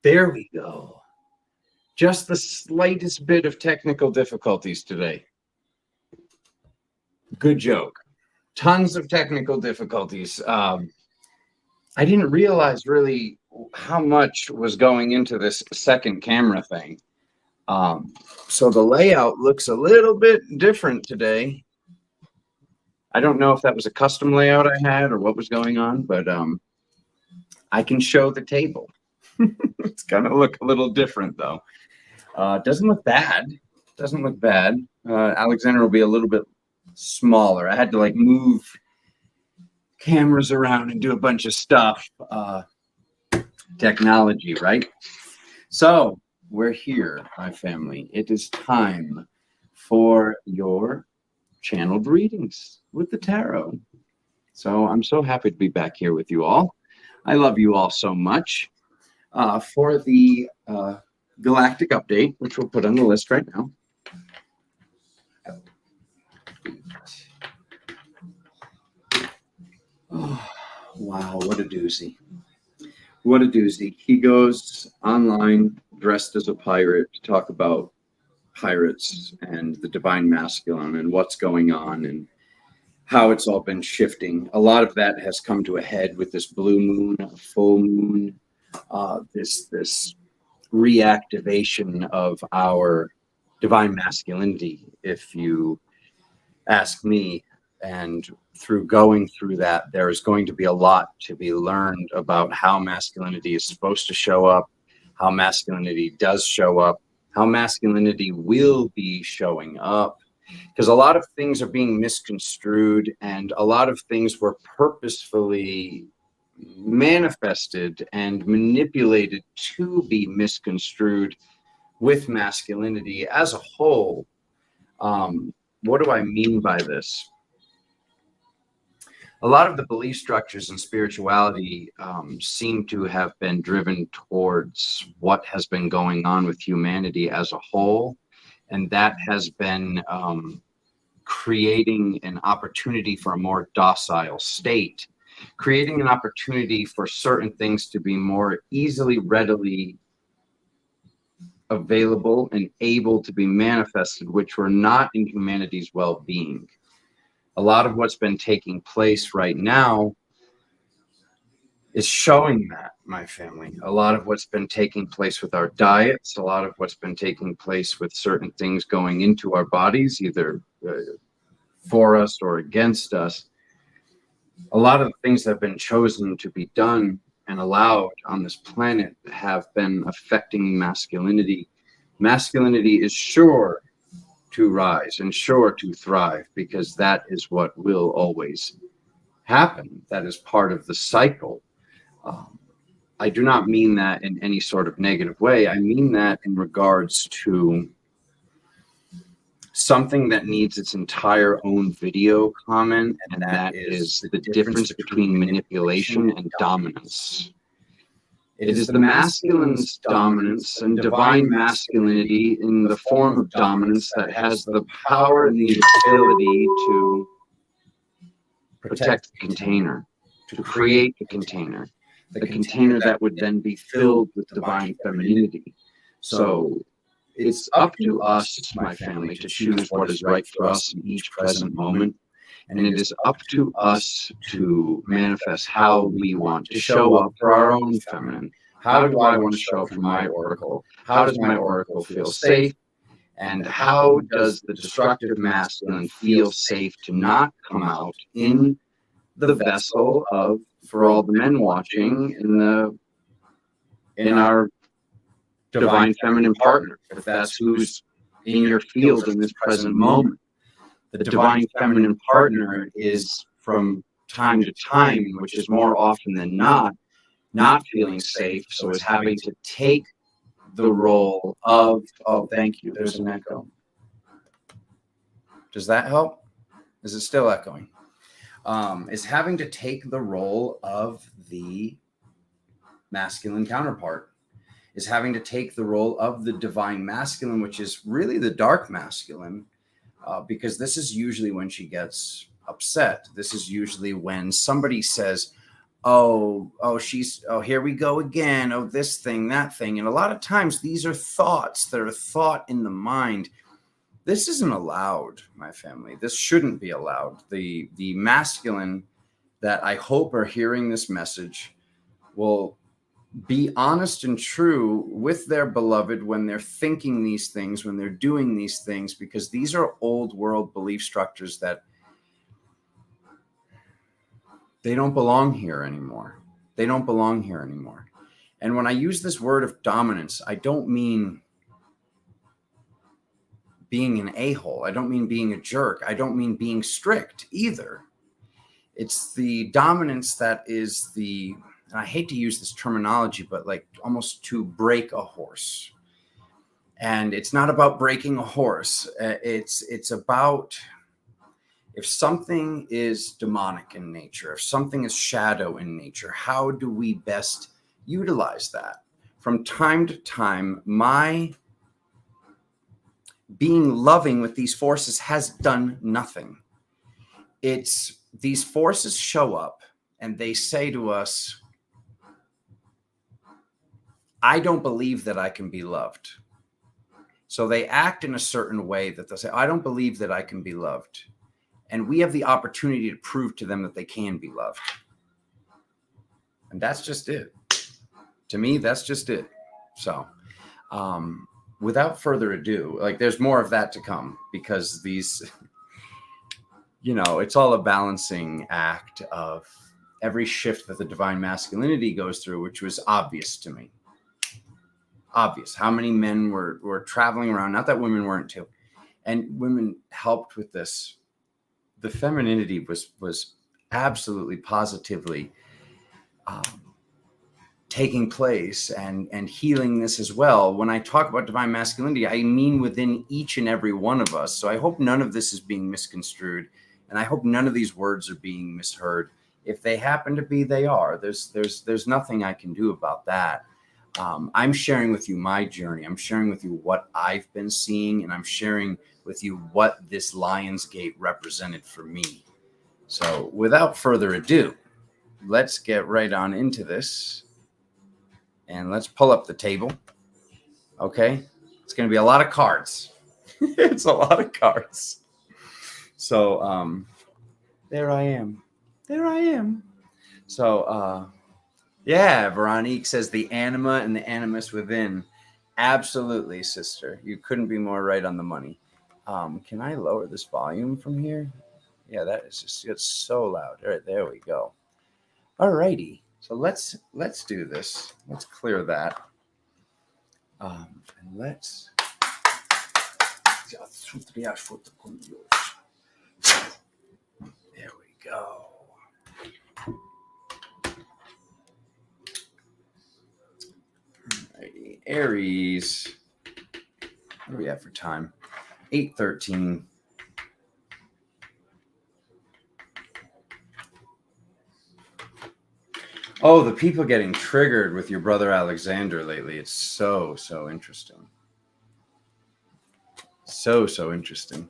There we go. Just the slightest bit of technical difficulties today. Good joke. Tons of technical difficulties. I didn't realize really how much was going into this second camera thing. So the layout looks a little bit different today. I don't know if that was a custom layout I had or what was going on, but I can show the table. It's going to look a little different, though. Doesn't look bad. Doesn't look bad. Alexander will be a little bit smaller. I had to like move cameras around and do a bunch of stuff. Technology, right? So we're here, my family. It is time for your channeled readings with the tarot. So I'm so happy to be back here with you all. I love you all so much. For the Galactic Update, which we'll put on the list right now. Oh, wow, what a doozy. What a doozy. He goes online dressed as a pirate to talk about pirates and the divine masculine and what's going on and how it's all been shifting. A lot of that has come to a head with this blue moon, full moon, this reactivation of our divine masculinity, if you ask me. And through going through that, there is going to be a lot to be learned about how masculinity is supposed to show up, how masculinity does show up, how masculinity will be showing up. Because a lot of things are being misconstrued and a lot of things were purposefully manifested and manipulated to be misconstrued with masculinity as a whole. What do I mean by this? A lot of the belief structures in spirituality seem to have been driven towards what has been going on with humanity as a whole. And that has been creating an opportunity for a more docile state, creating an opportunity for certain things to be more easily, readily available and able to be manifested, which were not in humanity's well-being. A lot of what's been taking place right now is showing that, my family. A lot of what's been taking place with our diets, a lot of what's been taking place with certain things going into our bodies, either for us or against us. A lot of the things that have been chosen to be done and allowed on this planet have been affecting masculinity. Masculinity is sure to rise and sure to thrive because that is what will always happen. That is part of the cycle. I do not mean that in any sort of negative way. I mean that in regards to something that needs its entire own video comment, and that is the difference between manipulation and dominance. It is the masculine's dominance and divine masculinity in the form of dominance that has the power and the ability to protect the container, to create the container that would then be filled with divine femininity. So it's up to us, my family, to choose what is right for us in each present moment. And it is up to us to manifest how we want to show up for our own feminine. How do I want to show up for my oracle? How does my oracle feel safe? And how does the destructive masculine feel safe to not come out in the vessel of, for all the men watching, in our divine feminine partner, if that's who's in your field in this present moment. The divine feminine partner is from time to time, which is more often than not feeling safe, so is having to take the role of, oh, thank you, there's an echo. Does that help? Is it still echoing? Is having to take the role of the masculine counterpart, is having to take the role of the divine masculine, which is really the dark masculine, because this is usually when she gets upset. This is usually when somebody says, here we go again. Oh, this thing, that thing. And a lot of times these are thoughts that are thought in the mind. This isn't allowed, my family. This shouldn't be allowed. The masculine that I hope are hearing this message will be honest and true with their beloved when they're thinking these things, when they're doing these things, because these are old world belief structures that they don't belong here anymore. They don't belong here anymore. And when I use this word of dominance, I don't mean being an a-hole. I don't mean being a jerk. I don't mean being strict either. It's the dominance that is the, and I hate to use this terminology, but like almost to break a horse. And it's not about breaking a horse. It's about, if something is demonic in nature, if something is shadow in nature, how do we best utilize that? From time to time, my being loving with these forces has done nothing. It's these forces show up and they say to us, I don't believe that I can be loved. So they act in a certain way that they'll say, I don't believe that I can be loved. And we have the opportunity to prove to them that they can be loved. And that's just it. To me, that's just it. So without further ado, like there's more of that to come, because these, it's all a balancing act of every shift that the divine masculinity goes through, which was obvious to me. Obvious. How many men were traveling around, not that women weren't too, and women helped with this. The femininity was absolutely positively taking place and healing this as well. When I talk about divine masculinity, I mean within each and every one of us. So I hope none of this is being misconstrued, and I hope none of these words are being misheard. If they happen to be, they are. There's nothing I can do about that. I'm sharing with you my journey. I'm sharing with you what I've been seeing, and I'm sharing with you what this Lion's Gate represented for me. So without further ado, let's get right on into this, and let's pull up the table. Okay. It's going to be a lot of cards. It's a lot of cards. So there I am. So yeah, Veronique says the anima and the animus within. Absolutely, sister. You couldn't be more right on the money. Can I lower this volume from here? Yeah, that is just, it's so loud. All right, there we go. All righty. So let's do this. Let's clear that. And let's. There we go. Alrighty. Aries. What do we have for time? 8:13. Oh, the people getting triggered with your brother Alexander lately. It's so interesting. So interesting.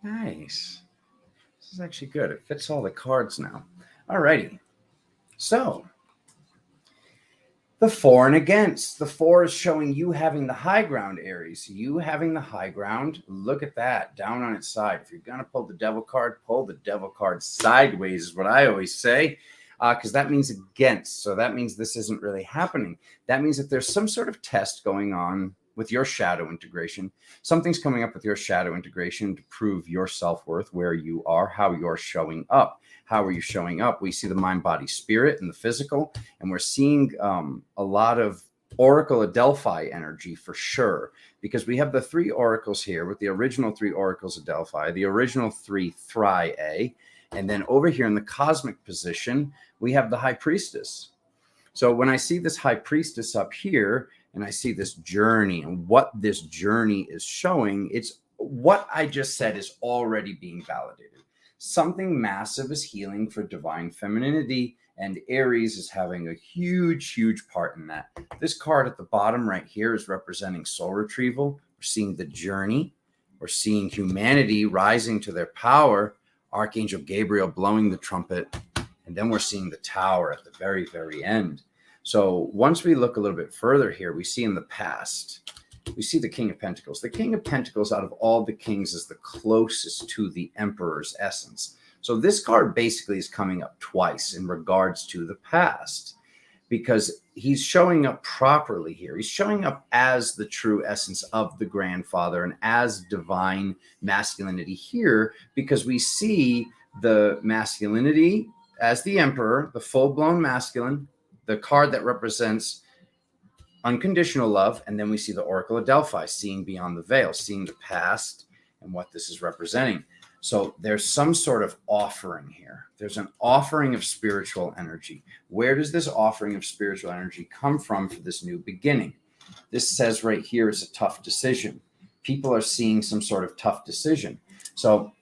Nice. This is actually good. It fits all the cards now. All righty. So The 4 and against. The 4 is showing you having the high ground, Aries. You having the high ground. Look at that, down on its side. If you're going to pull the devil card, pull the devil card sideways is what I always say, because that means against. So that means this isn't really happening. That means that there's some sort of test going on with your shadow integration. Something's coming up with your shadow integration to prove your self-worth, where you are, how you're showing up. How are you showing up? We see the mind, body, spirit, and the physical, and we're seeing a lot of Oracle Adelphi energy for sure, because we have the 3 oracles here with the original 3 oracles of Delphi, the original 3 Thri-A, and then over here in the cosmic position, we have the High Priestess. So when I see this High Priestess up here, and I see this journey and what this journey is showing, it's what I just said is already being validated. Something massive is healing for divine femininity, and Aries is having a huge, huge part in that. This card at the bottom right here is representing soul retrieval. We're seeing the journey. We're seeing humanity rising to their power, Archangel Gabriel blowing the trumpet, and then we're seeing the Tower at the very, very end. So once we look a little bit further here, we see in the past, we see the King of Pentacles. The King of Pentacles out of all the kings is the closest to the Emperor's essence. So this card basically is coming up twice in regards to the past, because he's showing up properly here. He's showing up as the true essence of the grandfather and as divine masculinity here, because we see the masculinity as the Emperor, the full-blown masculine, the card that represents unconditional love, and then we see the Oracle of Delphi, seeing beyond the veil, seeing the past and what this is representing. So there's some sort of offering here. There's an offering of spiritual energy. Where does this offering of spiritual energy come from for this new beginning? This says right here is a tough decision. People are seeing some sort of tough decision. So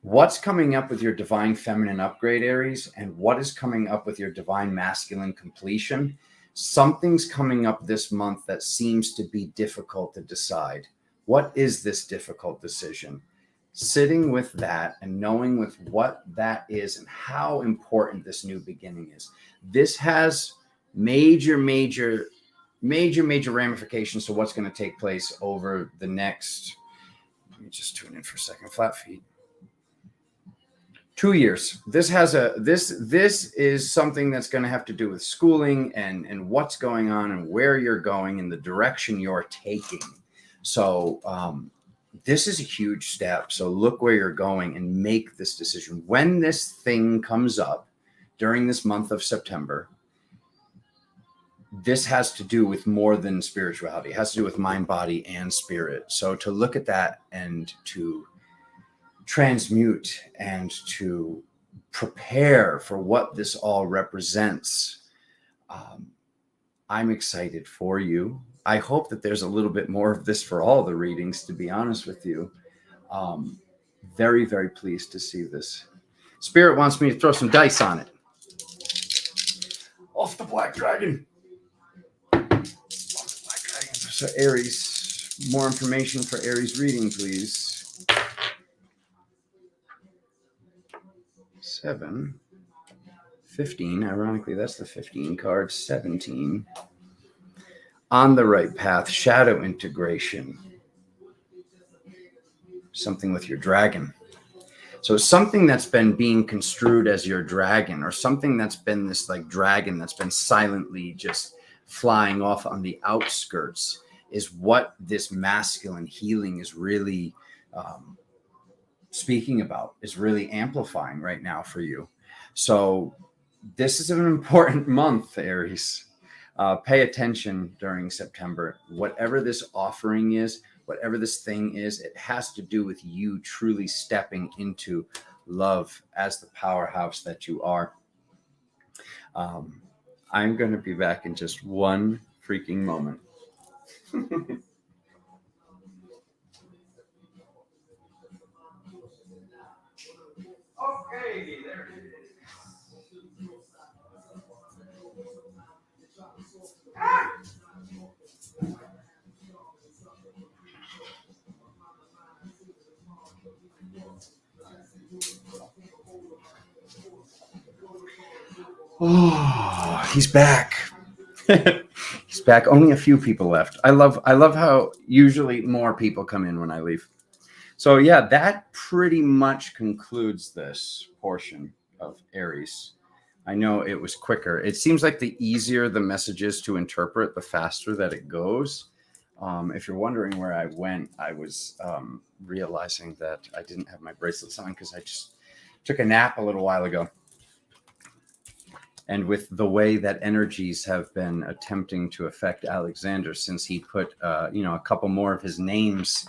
what's coming up with your divine feminine upgrade, Aries, and what is coming up with your divine masculine completion? Something's coming up this month that seems to be difficult to decide. What is this difficult decision? Sitting with that and knowing with what that is and how important this new beginning is. This has major ramifications to what's going to take place over the next, let me just tune in for a second, flat feet. 2 years. This is something that's going to have to do with schooling and what's going on and where you're going and the direction you're taking. So this is a huge step. So look where you're going and make this decision. When this thing comes up during this month of September, this has to do with more than spirituality. It has to do with mind, body, and spirit. So to look at that and to transmute and to prepare for what this all represents. I'm excited for you. I hope that there's a little bit more of this for all the readings, to be honest with you. Very, very pleased to see this. Spirit wants me to throw some dice on it. Off the Black Dragon. Off the Black Dragon. So Aries, more information for Aries reading, please. 7, 15, ironically, that's the 15 card, 17. On the right path, shadow integration. Something with your dragon. So something that's been being construed as your dragon, or something that's been this like dragon that's been silently just flying off on the outskirts, is what this masculine healing is really speaking about, is really amplifying right now for you. So this is an important month, Aries. Pay attention during September. Whatever this offering is, whatever this thing is, it has to do with you truly stepping into love as the powerhouse that you are. I'm going to be back in just one freaking moment. Okay, there it is. Oh, he's back. He's back. Only a few people left. I love how usually more people come in when I leave. So yeah, that pretty much concludes this portion of Aries. I know it was quicker. It seems like the easier the message is to interpret, the faster that it goes. If you're wondering where I went, I was realizing that I didn't have my bracelets on because I just took a nap a little while ago. And with the way that energies have been attempting to affect Alexander since he put, a couple more of his names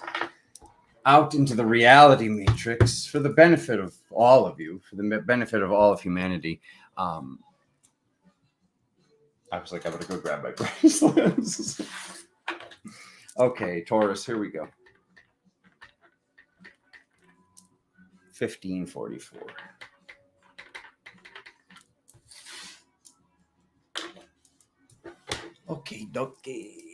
out into the reality matrix for the benefit of all of you, for the benefit of all of humanity. I was like, I better go grab my bracelets. Okay, Taurus, here we go. 1544. Okay, dokie.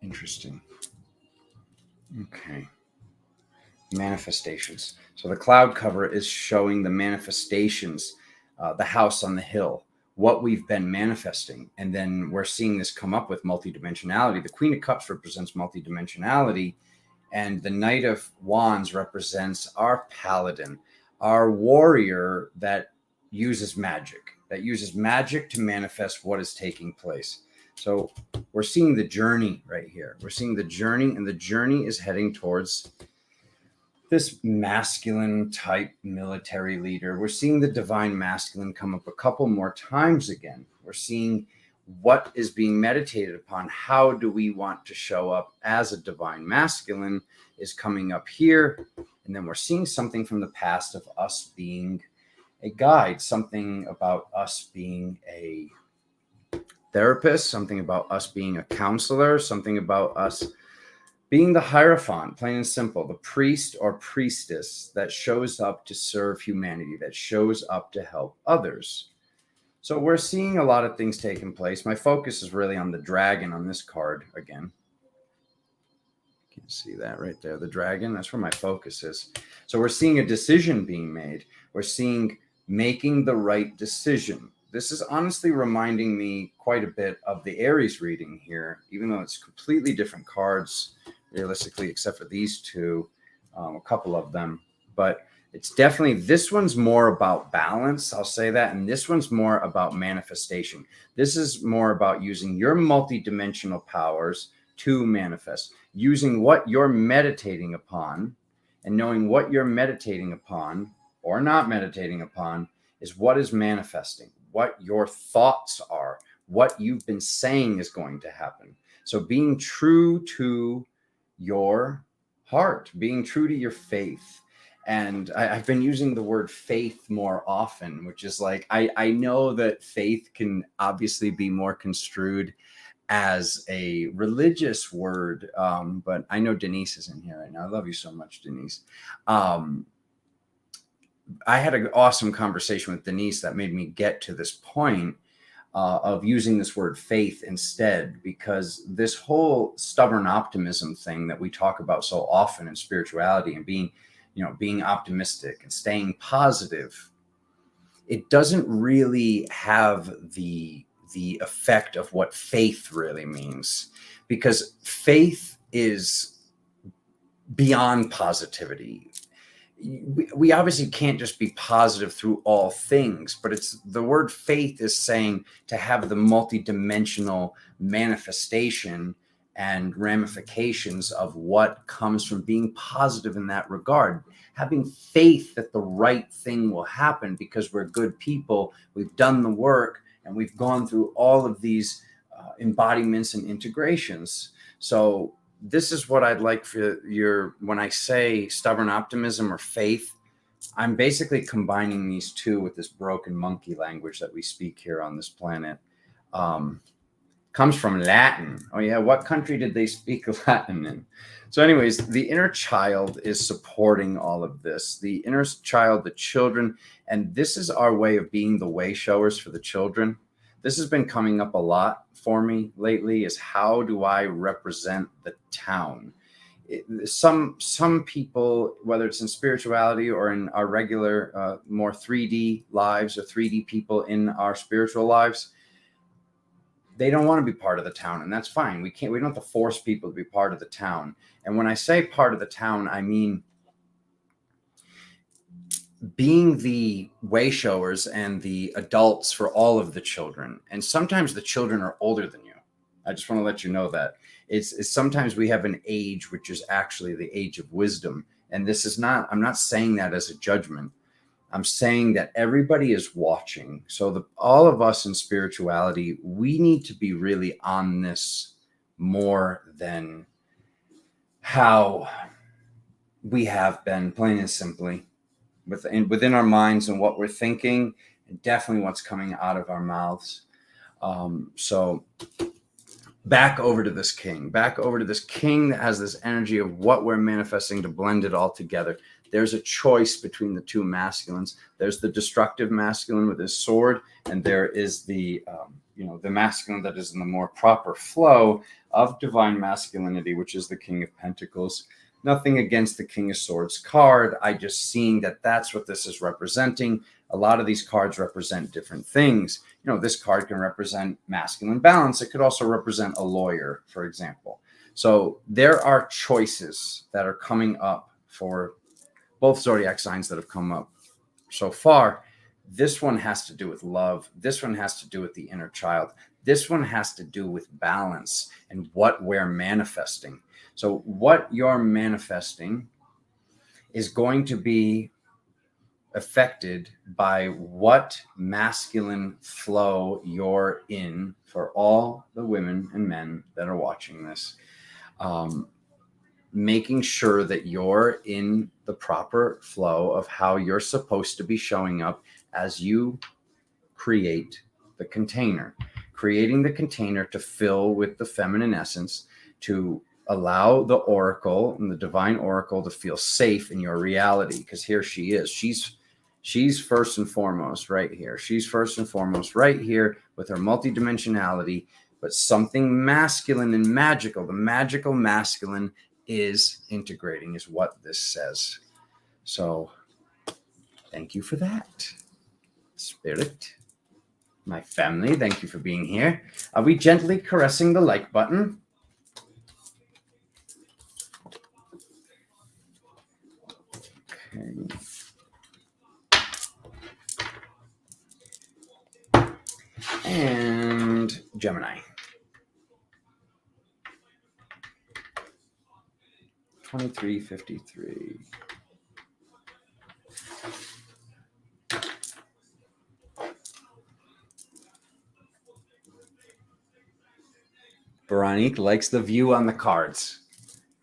Interesting. Okay. Manifestations. So the cloud cover is showing the manifestations, the house on the hill, what we've been manifesting. And then we're seeing this come up with multidimensionality. The Queen of Cups represents multidimensionality, and the Knight of Wands represents our paladin, our warrior that uses magic to manifest what is taking place. So we're seeing the journey right here. We're seeing the journey, and the journey is heading towards this masculine type military leader. We're seeing the divine masculine come up a couple more times again. We're seeing what is being meditated upon. How do we want to show up as a divine masculine is coming up here. And then we're seeing something from the past of us being a guide, something about us being a therapist, something about us being a counselor, something about us being the Hierophant, plain and simple, the priest or priestess that shows up to serve humanity, that shows up to help others. So we're seeing a lot of things taking place. My focus is really on the dragon on this card again. You can see that right there, the dragon, that's where my focus is. So we're seeing a decision being made. We're seeing making the right decision. This is honestly reminding me quite a bit of the Aries reading here, even though it's completely different cards, realistically, except for these two, a couple of them. But it's definitely, this one's more about balance, I'll say that, and this one's more about manifestation. This is more about using your multidimensional powers to manifest, using what you're meditating upon, and knowing what you're meditating upon or not meditating upon is what is manifesting, what your thoughts are, what you've been saying is going to happen. So being true to your heart, being true to your faith. And I've been using the word faith more often, which is like, I know that faith can obviously be more construed as a religious word, but I know Denise is in here right now. I love you so much, Denise. I had an awesome conversation with Denise that made me get to this point of using this word faith instead, because this whole stubborn optimism thing that we talk about so often in spirituality and being optimistic and staying positive, it doesn't really have the effect of what faith really means, because faith is beyond positivity. We obviously can't just be positive through all things, but it's the word faith is saying to have the multidimensional manifestation and ramifications of what comes from being positive in that regard. Having faith that the right thing will happen because we're good people, we've done the work, and we've gone through all of these embodiments and integrations. So this is what I'd like for when I say stubborn optimism or faith, I'm basically combining these two with this broken monkey language that we speak here on this planet. Comes from Latin. Oh yeah, what country did they speak Latin in? So anyways, the inner child is supporting all of this. The inner child, the children, and this is our way of being the way showers for the children. This has been coming up a lot for me lately, is how do I represent the town? Some people, whether it's in spirituality or in our regular, more 3D lives or 3D people in our spiritual lives, they don't want to be part of the town, and that's fine. We don't have to force people to be part of the town. And when I say part of the town, I mean being the way showers and the adults for all of the children. And sometimes the children are older than you. I just want to let you know that it's sometimes we have an age, which is actually the age of wisdom. And this is not, I'm not saying that as a judgment. I'm saying that everybody is watching. So all of us in spirituality, we need to be really on this more than how we have been, plain and simply. Within our minds and what we're thinking, and definitely what's coming out of our mouths. So back over to this king that has this energy of what we're manifesting to blend it all together. There's a choice between the two masculines. There's the destructive masculine with his sword, and there is the the masculine that is in the more proper flow of divine masculinity, which is the King of Pentacles. Nothing against the King of Swords card. I just seeing that that's what this is representing. A lot of these cards represent different things. This card can represent masculine balance. It could also represent a lawyer, for example. So there are choices that are coming up for both zodiac signs that have come up so far. This one has to do with love. This one has to do with the inner child. This one has to do with balance and what we're manifesting. So what you're manifesting is going to be affected by what masculine flow you're in for all the women and men that are watching this. Making sure that you're in the proper flow of how you're supposed to be showing up as you create the container. Creating the container to fill with the feminine essence, to allow the oracle and the divine oracle to feel safe in your reality, because here she is. She's first and foremost right here. She's first and foremost right here with her multidimensionality, but something masculine and magical. The magical masculine is integrating, is what this says. So thank you for that, Spirit. My family, thank you for being here. Are we gently caressing the like button? Okay. And Gemini. 2353. Veronique likes the view on the cards.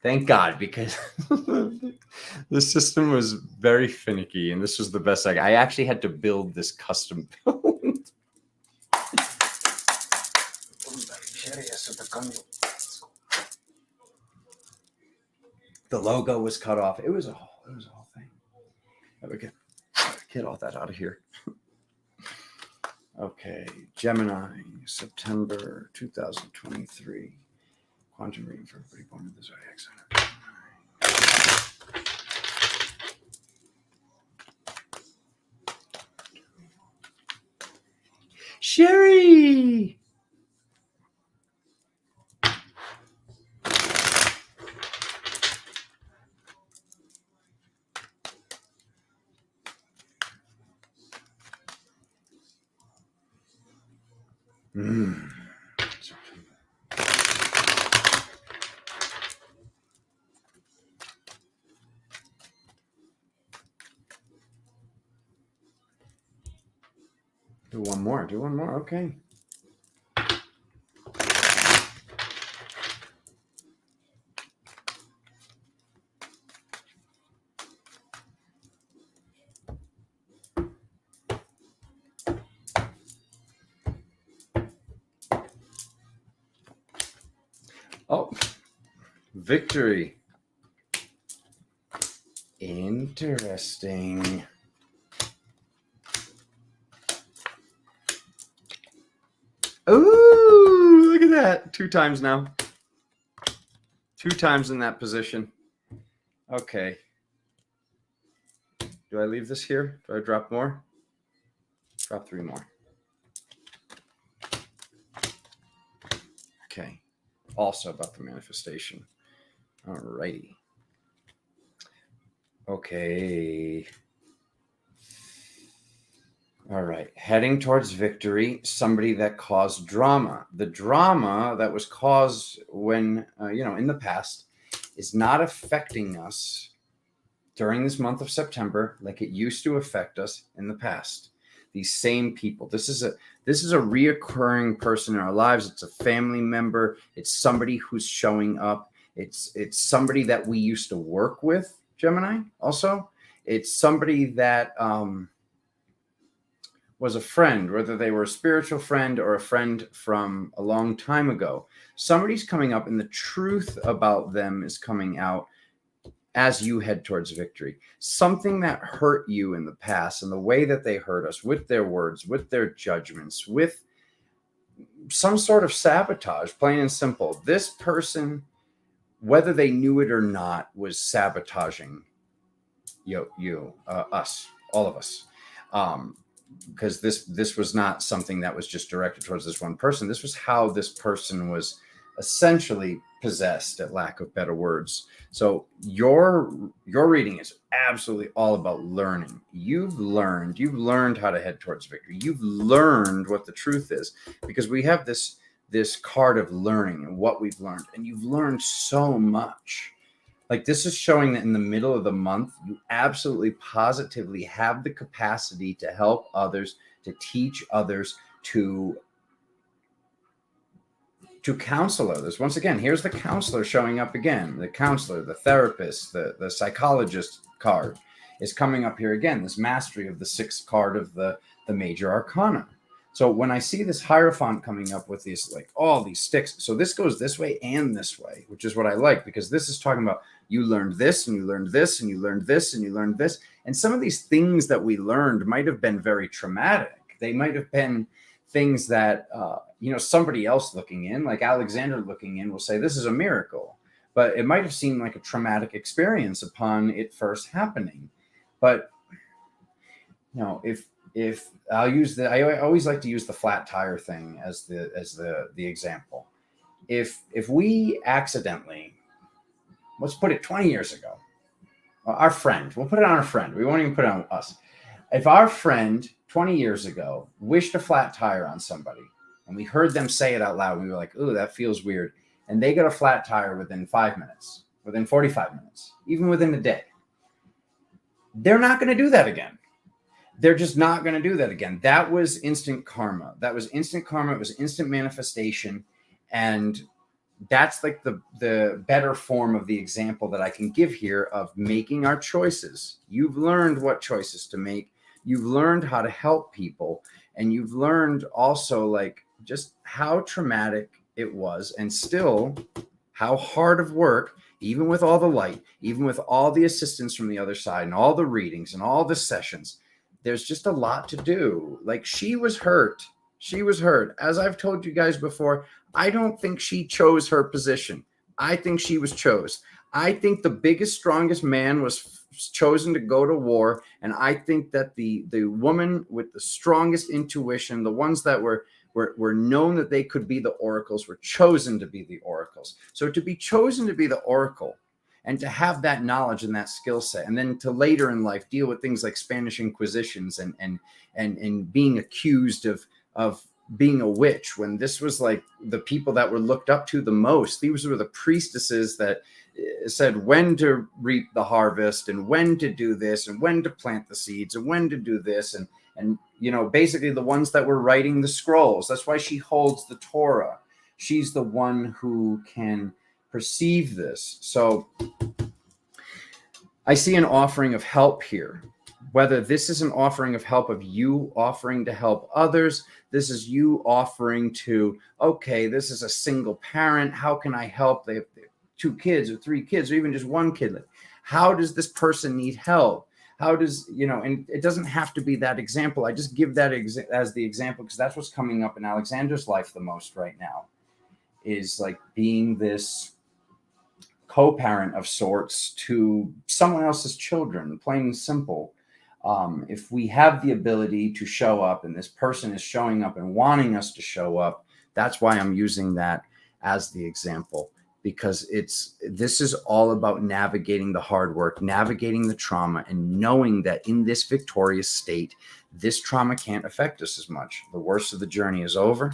Thank God, because the system was very finicky, and this was the best I actually had to build this custom build. The logo was cut off. It was a whole thing. Okay, get all that out of here. Okay, Gemini, September 2023. Quantum reading for everybody born in the Zodiac sign. Sherry! Mm. Do one more. Do one more. Okay. Oh, victory. Interesting. Ooh, look at that. 2 times now. 2 times in that position. Okay. Do I leave this here? Do I drop more? Drop 3 more. Okay. Also about the manifestation. All righty. Okay. All right. Heading towards victory, somebody that caused drama. The drama that was caused when, in the past is not affecting us during this month of September like it used to affect us in the past. These same people. This is a reoccurring person in our lives. It's a family member. It's somebody who's showing up. It's somebody that we used to work with, Gemini, also. It's somebody that was a friend, whether they were a spiritual friend or a friend from a long time ago. Somebody's coming up and the truth about them is coming out as you head towards victory. Something that hurt you in the past and the way that they hurt us with their words, with their judgments, with some sort of sabotage, plain and simple. This person, whether they knew it or not, was sabotaging us, all of us. Because this was not something that was just directed towards this one person. This was how this person was essentially possessed, at lack of better words. So your reading is absolutely all about learning. You've learned how to head towards victory. You've learned what the truth is, because we have this card of learning and what we've learned, and you've learned so much. Like, this is showing that in the middle of the month, you absolutely positively have the capacity to help others, to teach others, to counsel others. Once again, here's the counselor showing up again. The counselor, the therapist, the psychologist card is coming up here again. This mastery of the 6th card of the major arcana. So when I see this Hierophant coming up with these, like, all these sticks, so this goes this way and this way, which is what I like, because this is talking about you learned this and you learned this and you learned this and you learned this. And some of these things that we learned might have been very traumatic. They might have been things that, somebody else looking in, like Alexander looking in, will say this is a miracle. But it might have seemed like a traumatic experience upon it first happening. But, if I'll use I always like to use the flat tire thing as the example. If we accidentally, let's put it 20 years ago, our friend, we'll put it on our friend. We won't even put it on us. If our friend 20 years ago wished a flat tire on somebody and we heard them say it out loud, we were like, ooh, that feels weird. And they got a flat tire within 5 minutes, within 45 minutes, even within a day. They're not going to do that again. They're just not going to do that again. That was instant karma. It was instant manifestation. And that's like the better form of the example that I can give here of making our choices. You've learned what choices to make. You've learned how to help people. And you've learned also, like, just how traumatic it was, and still how hard of work, even with all the light, even with all the assistance from the other side and all the readings and all the sessions, there's just a lot to do. Like, she was hurt. As I've told you guys before, I don't think she chose her position. I think she was chose. I think the biggest, strongest man was chosen to go to war. And I think that the woman with the strongest intuition, the ones that were known that they could be the oracles, were chosen to be the oracles. So to be chosen to be the oracle and to have that knowledge and that skill set, and then to later in life deal with things like Spanish Inquisitions and being accused of being a witch, when this was like the people that were looked up to the most. These were the priestesses that said when to reap the harvest and when to do this and when to plant the seeds and when to do this. And you know, basically the ones that were writing the scrolls. That's why she holds the Torah. She's the one who can perceive this. So I see an offering of help here. Whether this is an offering of help of you offering to help others, this is you offering to, okay, this is a single parent. How can I help? They have 2 kids or 3 kids or even just 1 kid. How does this person need help? How does, you know, and it doesn't have to be that example. I just give that as the example because that's what's coming up in Alexander's life the most right now, is like being this co-parent of sorts to someone else's children, plain and simple. If we have the ability to show up and this person is showing up and wanting us to show up, that's why I'm using that as the example, because this is all about navigating the hard work, navigating the trauma, and knowing that in this victorious state, this trauma can't affect us as much. The worst of the journey is over.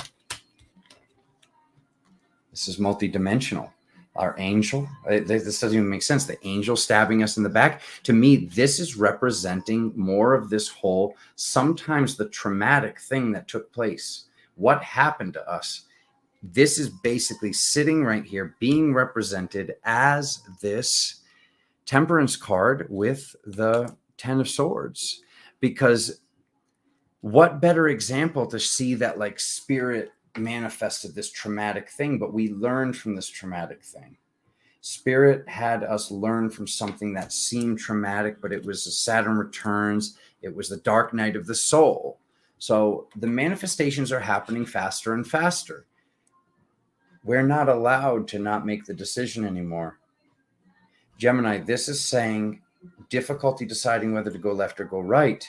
This is multidimensional. Our angel, this doesn't even make sense. The angel stabbing us in the back. To me, this is representing more of this whole, sometimes the traumatic thing that took place. What happened to us? This is basically sitting right here, being represented as this temperance card with the 10 of Swords. Because what better example to see that like spirit manifested this traumatic thing, but we learned from this traumatic thing. Spirit had us learn from something that seemed traumatic, but it was a Saturn returns. It was the dark night of the soul. So the manifestations are happening faster and faster. We're not allowed to not make the decision anymore. Gemini, this is saying difficulty deciding whether to go left or go right.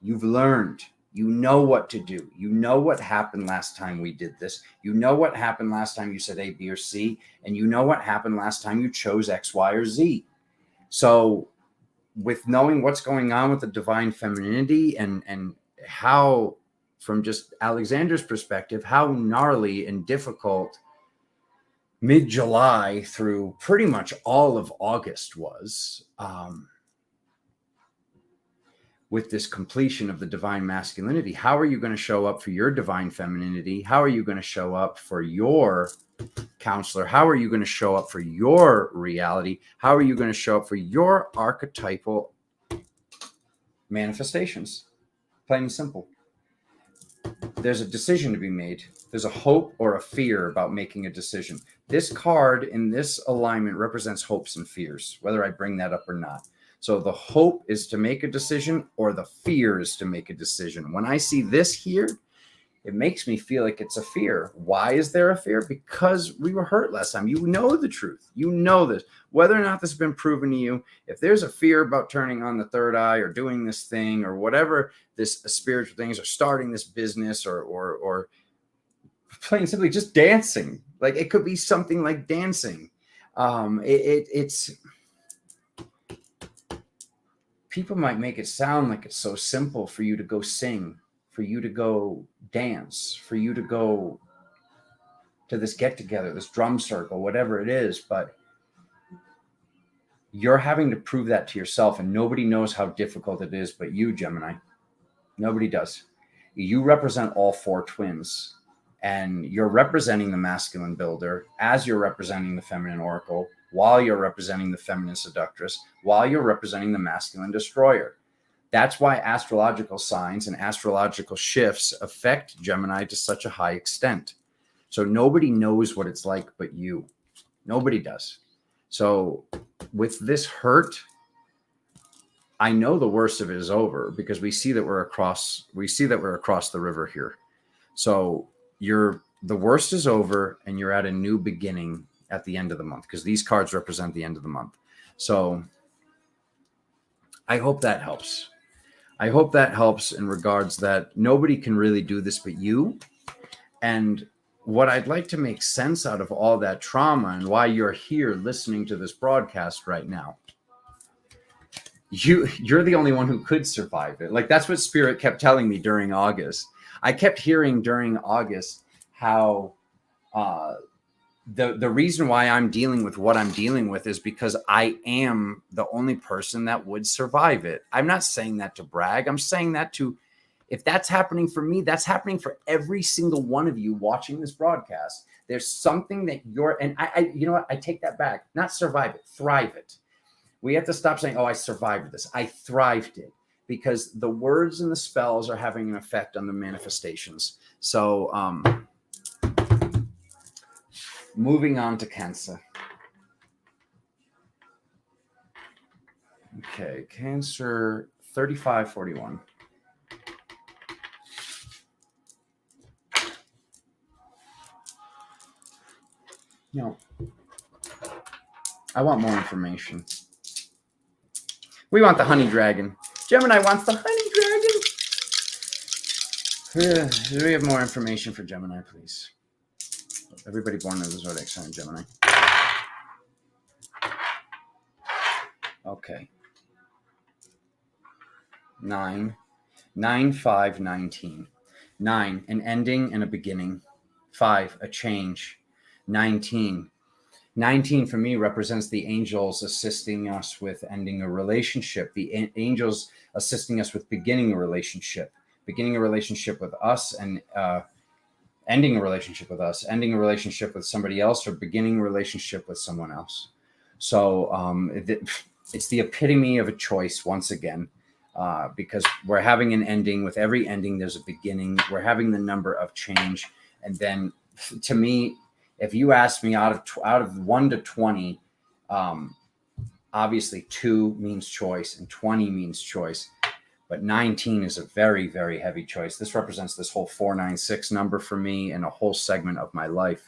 You've learned. You know what to do. You know what happened last time we did this. You know what happened last time you said A, B, or C. And you know what happened last time you chose X, Y, or Z. So with knowing what's going on with the divine femininity and how, from just Alexander's perspective, how gnarly and difficult mid-July through pretty much all of August was, with this completion of the divine masculinity. How are you going to show up for your divine femininity? How are you going to show up for your counselor? How are you going to show up for your reality? How are you going to show up for your archetypal manifestations? Plain and simple. There's a decision to be made. There's a hope or a fear about making a decision. This card in this alignment represents hopes and fears, whether I bring that up or not. So the hope is to make a decision, or the fear is to make a decision. When I see this here, it makes me feel like it's a fear. Why is there a fear? Because we were hurt last time. You know the truth. You know this. Whether or not this has been proven to you, if there's a fear about turning on the third eye or doing this thing or whatever, this spiritual things, or starting this business or plain simply just dancing. Like it could be something like dancing. It's people might make it sound like it's so simple for you to go sing, for you to go dance, for you to go to this get together, this drum circle, whatever it is. But you're having to prove that to yourself, and nobody knows how difficult it is but you, Gemini. Nobody does. You represent all 4 twins, and you're representing the masculine builder as you're representing the feminine oracle, while you're representing the feminine seductress, while you're representing the masculine destroyer. That's why astrological signs and astrological shifts affect Gemini to such a high extent. So nobody knows what it's like but you. Nobody does. So with this hurt, I know the worst of it is over, because we see that we're across the river here. So the worst is over, and you're at a new beginning at the end of the month, because these cards represent the end of the month. So I hope that helps. I hope that helps in regards that nobody can really do this but you. And what I'd like to make sense out of all that trauma, and why you're here listening to this broadcast right now, you're the only one who could survive it. Like that's what Spirit kept telling me during August. I kept hearing during August how the reason why I'm dealing with what I'm dealing with is because I am the only person that would survive it. I'm not saying that to brag. I'm saying that to, if that's happening for me, that's happening for every single one of you watching this broadcast. There's something that and I you know what? I take that back. Not survive it, thrive it. We have to stop saying, oh, I survived this. I thrived it, because the words and the spells are having an effect on the manifestations. So, moving on to Cancer. Okay, Cancer 3541. No, I want more information. We want the honey dragon. Gemini wants the honey dragon. Do we have more information for Gemini, please? Everybody born in the zodiac sign Gemini. Okay. 9, 9, 5, 19. 9, an ending and a beginning. 5, a change. 19. 19 for me represents the angels assisting us with ending a relationship. The angels assisting us with beginning a relationship with us, and ending a relationship with us, ending a relationship with somebody else, or beginning a relationship with someone else. So it's the epitome of a choice once again, because we're having an ending. With every ending, there's a beginning. We're having the number of change. And then to me, if you ask me out of 1 to 20, obviously 2 means choice and 20 means choice. But 19 is a very, very heavy choice. This represents this whole 496 number for me and a whole segment of my life.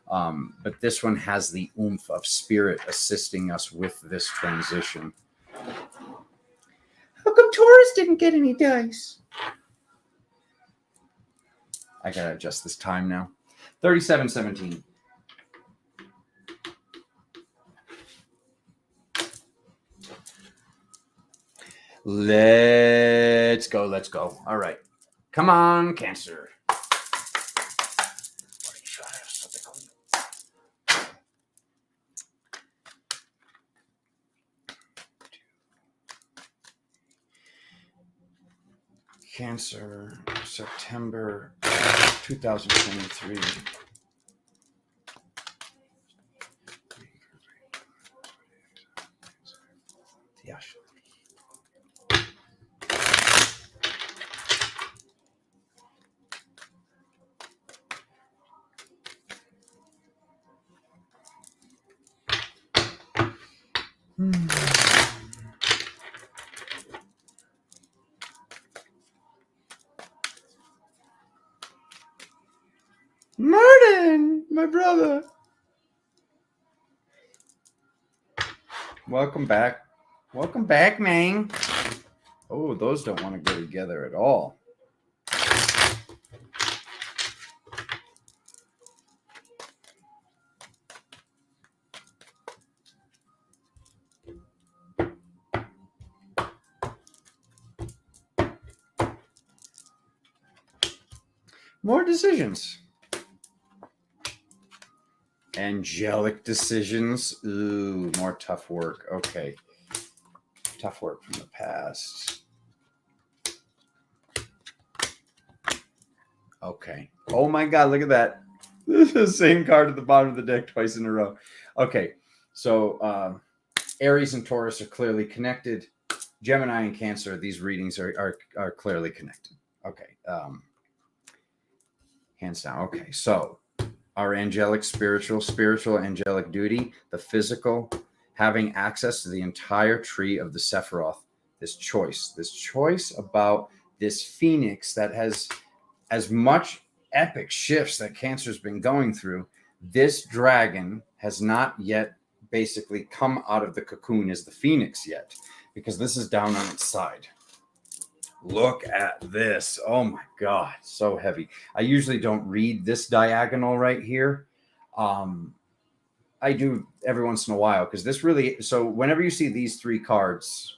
But this one has the oomph of spirit assisting us with this transition. How come Taurus didn't get any dice? I gotta adjust this time now. 3717. Let's go. All right. Come on, Cancer. Cancer, September 2023. Yes. Martin, my brother. Welcome back. Welcome back, man. Oh, those don't want to go together at all. More decisions. Angelic decisions. Ooh, more tough work. Okay. Tough work from the past. Okay. Oh my God, look at that. This is the same card at the bottom of the deck twice in a row. Okay. So Aries and Taurus are clearly connected. Gemini and Cancer, these readings are clearly connected. Okay. Hands down. Okay. So our angelic, spiritual, angelic duty, the physical, having access to the entire tree of the Sephiroth, this choice about this phoenix that has as much epic shifts that Cancer's been going through. This dragon has not yet basically come out of the cocoon as the phoenix yet, because this is down on its side. Look at this. Oh my God, so heavy. I usually don't read this diagonal right here. I do every once in a while, because this really, so whenever you see these 3 cards,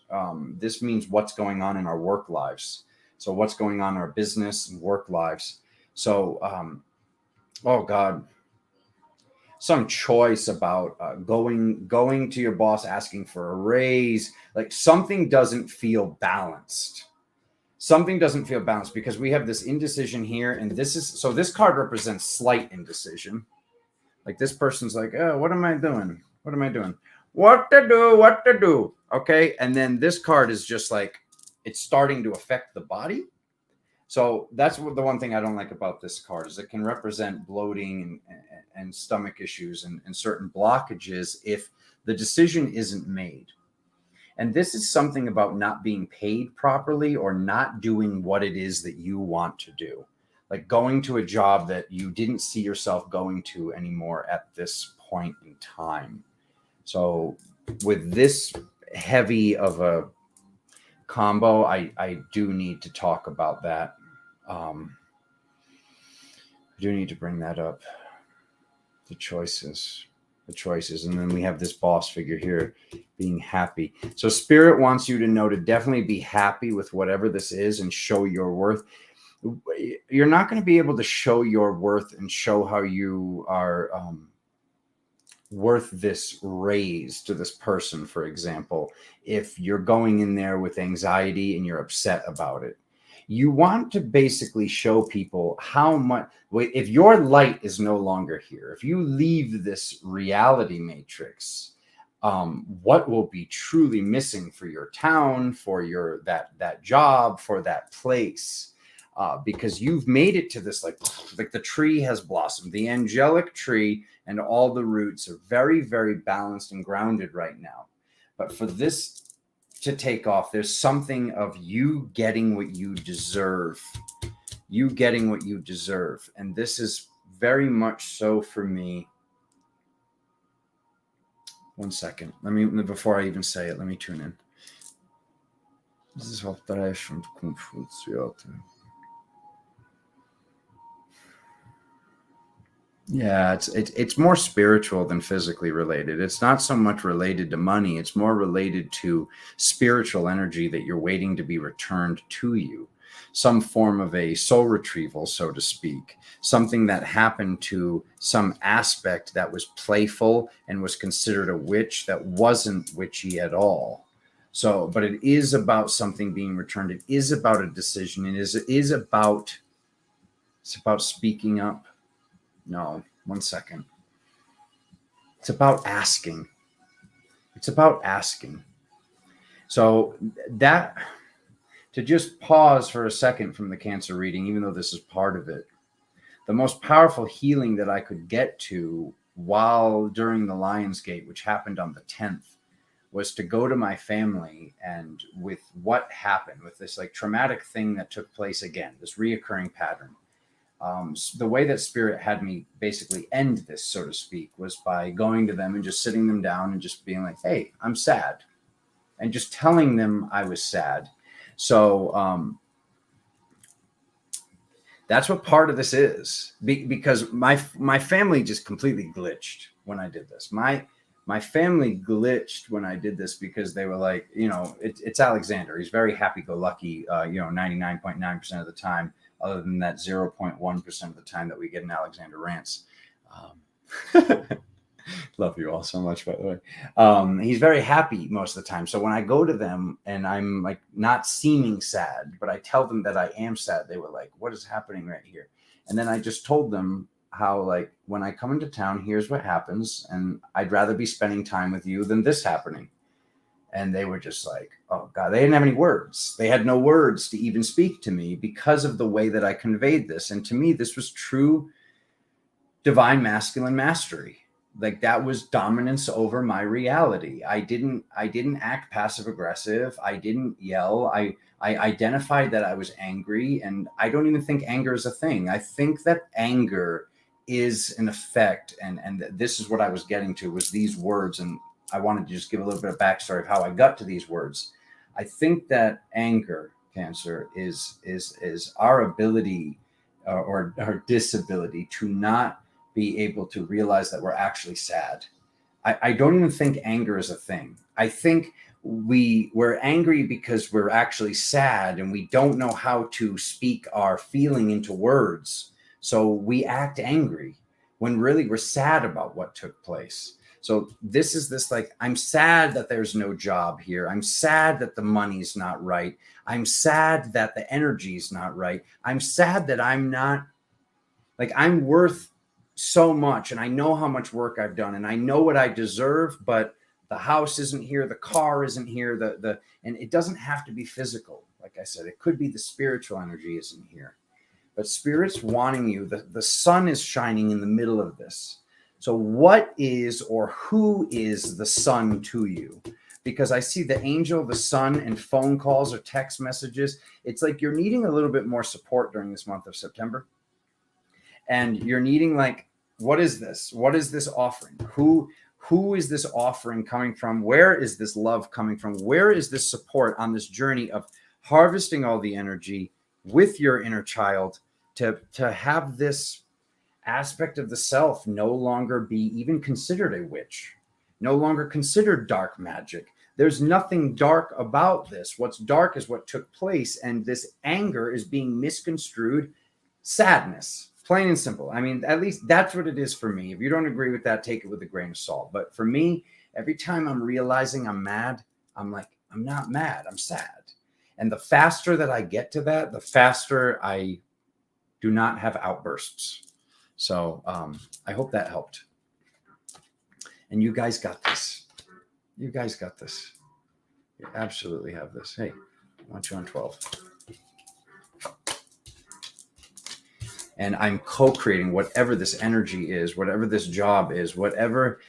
this means what's going on in our work lives. So what's going on in our business and work lives? So, oh God, some choice about going to your boss, asking for a raise. Like something doesn't feel balanced. Something doesn't feel balanced because we have this indecision here. And this card represents slight indecision. Like this person's like, oh, what am I doing? What am I doing? What to do? What to do? Okay. And then this card is just like, it's starting to affect the body. So that's what the one thing I don't like about this card is it can represent bloating and stomach issues and certain blockages if the decision isn't made. And this is something about not being paid properly or not doing what it is that you want to do. Like going to a job that you didn't see yourself going to anymore at this point in time. So with this heavy of a combo, I do need to talk about that. I do need to bring that up. The choices. And then we have this boss figure here being happy. So spirit wants you to know to definitely be happy with whatever this is and show your worth. You're not going to be able to show your worth and show how you are worth this raise to this person, for example, if you're going in there with anxiety and you're upset about it. You want to basically show people how much, if your light is no longer here, if you leave this reality matrix, what will be truly missing for your town, for your that job, for that place, because you've made it to this like the tree has blossomed, the angelic tree, and all the roots are very, very balanced and grounded right now. But for this to take off, there's something of you getting what you deserve. And this is very much so for me. One second. Before I even say it, let me tune in. This is what I from Yeah, it's more spiritual than physically related. It's not so much related to money. It's more related to spiritual energy that you're waiting to be returned to you. Some form of a soul retrieval, so to speak. Something that happened to some aspect that was playful and was considered a witch that wasn't witchy at all. So, but it is about something being returned. It is about a decision. It's about speaking up. No, one second. It's about asking. So that, to just pause for a second from the Cancer reading, even though this is part of it, the most powerful healing that I could get to while during the Lionsgate, which happened on the 10th, was to go to my family and with what happened with this like traumatic thing that took place again, this reoccurring pattern. The way that spirit had me basically end this, so to speak, was by going to them and just sitting them down and just being like, hey, I'm sad. And just telling them I was sad. So that's what part of this is. Because my family just completely glitched when I did this. My family glitched when I did this because they were like, it's Alexander. He's very happy-go-lucky, 99.9% of the time. Other than that 0.1% of the time that we get in Alexander rants. Love you all so much, by the way. He's very happy most of the time. So when I go to them and I'm like not seeming sad, but I tell them that I am sad, they were like, what is happening right here? And then I just told them how, like, when I come into town, here's what happens. And I'd rather be spending time with you than this happening. And they were just like, oh, God, they didn't have any words. They had no words to even speak to me because of the way that I conveyed this. And to me, this was true divine masculine mastery. Like that was dominance over my reality. I didn't act passive aggressive. I didn't yell. I identified that I was angry. And I don't even think anger is a thing. I think that anger is an effect. And this is what I was getting to was these words. And I wanted to just give a little bit of backstory of how I got to these words. I think that anger, Cancer, is our ability or our disability to not be able to realize that we're actually sad. I don't even think anger is a thing. I think we're angry because we're actually sad and we don't know how to speak our feeling into words. So we act angry when really we're sad about what took place. So this is this, like, I'm sad that there's no job here. I'm sad that the money's not right. I'm sad that the energy's not right. I'm sad that I'm not, like, I'm worth so much and I know how much work I've done and I know what I deserve, but the house isn't here, the car isn't here, and it doesn't have to be physical. Like I said, it could be the spiritual energy isn't here. But spirit's wanting you, the sun is shining in the middle of this. So what is, or who is the sun to you? Because I see the angel, the sun, and phone calls or text messages. It's like you're needing a little bit more support during this month of September. And you're needing, like, what is this? What is this offering? Who is this offering coming from? Where is this love coming from? Where is this support on this journey of harvesting all the energy with your inner child to have this aspect of the self no longer be even considered a witch, no longer considered dark magic? There's nothing dark about this. What's dark is what took place, and this anger is being misconstrued sadness. Plain and simple. I mean, at least that's what it is for me. If you don't agree with that, take it with a grain of salt. But for me, every time I'm realizing I'm mad, I'm like, I'm not mad, I'm sad. And the faster that I get to that, the faster I do not have outbursts. So I hope that helped. And you guys got this. You guys got this. You absolutely have this. Hey, I want you on 12. And I'm co-creating whatever this energy is, whatever this job is, whatever.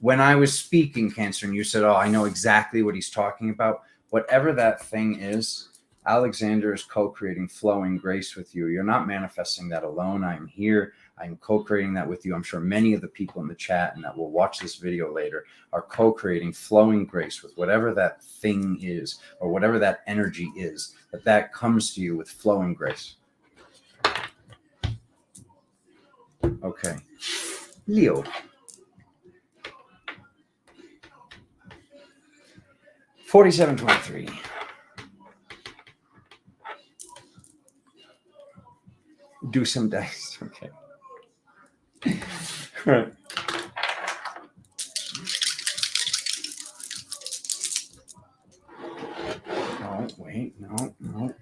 When I was speaking, Cancer, and you said, oh, I know exactly what he's talking about. Whatever that thing is, Alexander is co-creating flowing grace with you. You're not manifesting that alone. I'm here. I'm co-creating that with you. I'm sure many of the people in the chat and that will watch this video later are co-creating flowing grace with whatever that thing is, or whatever that energy is, that comes to you with flowing grace. Okay. Leo. $47.23. Do some dice. Okay. All right. Oh, wait. No.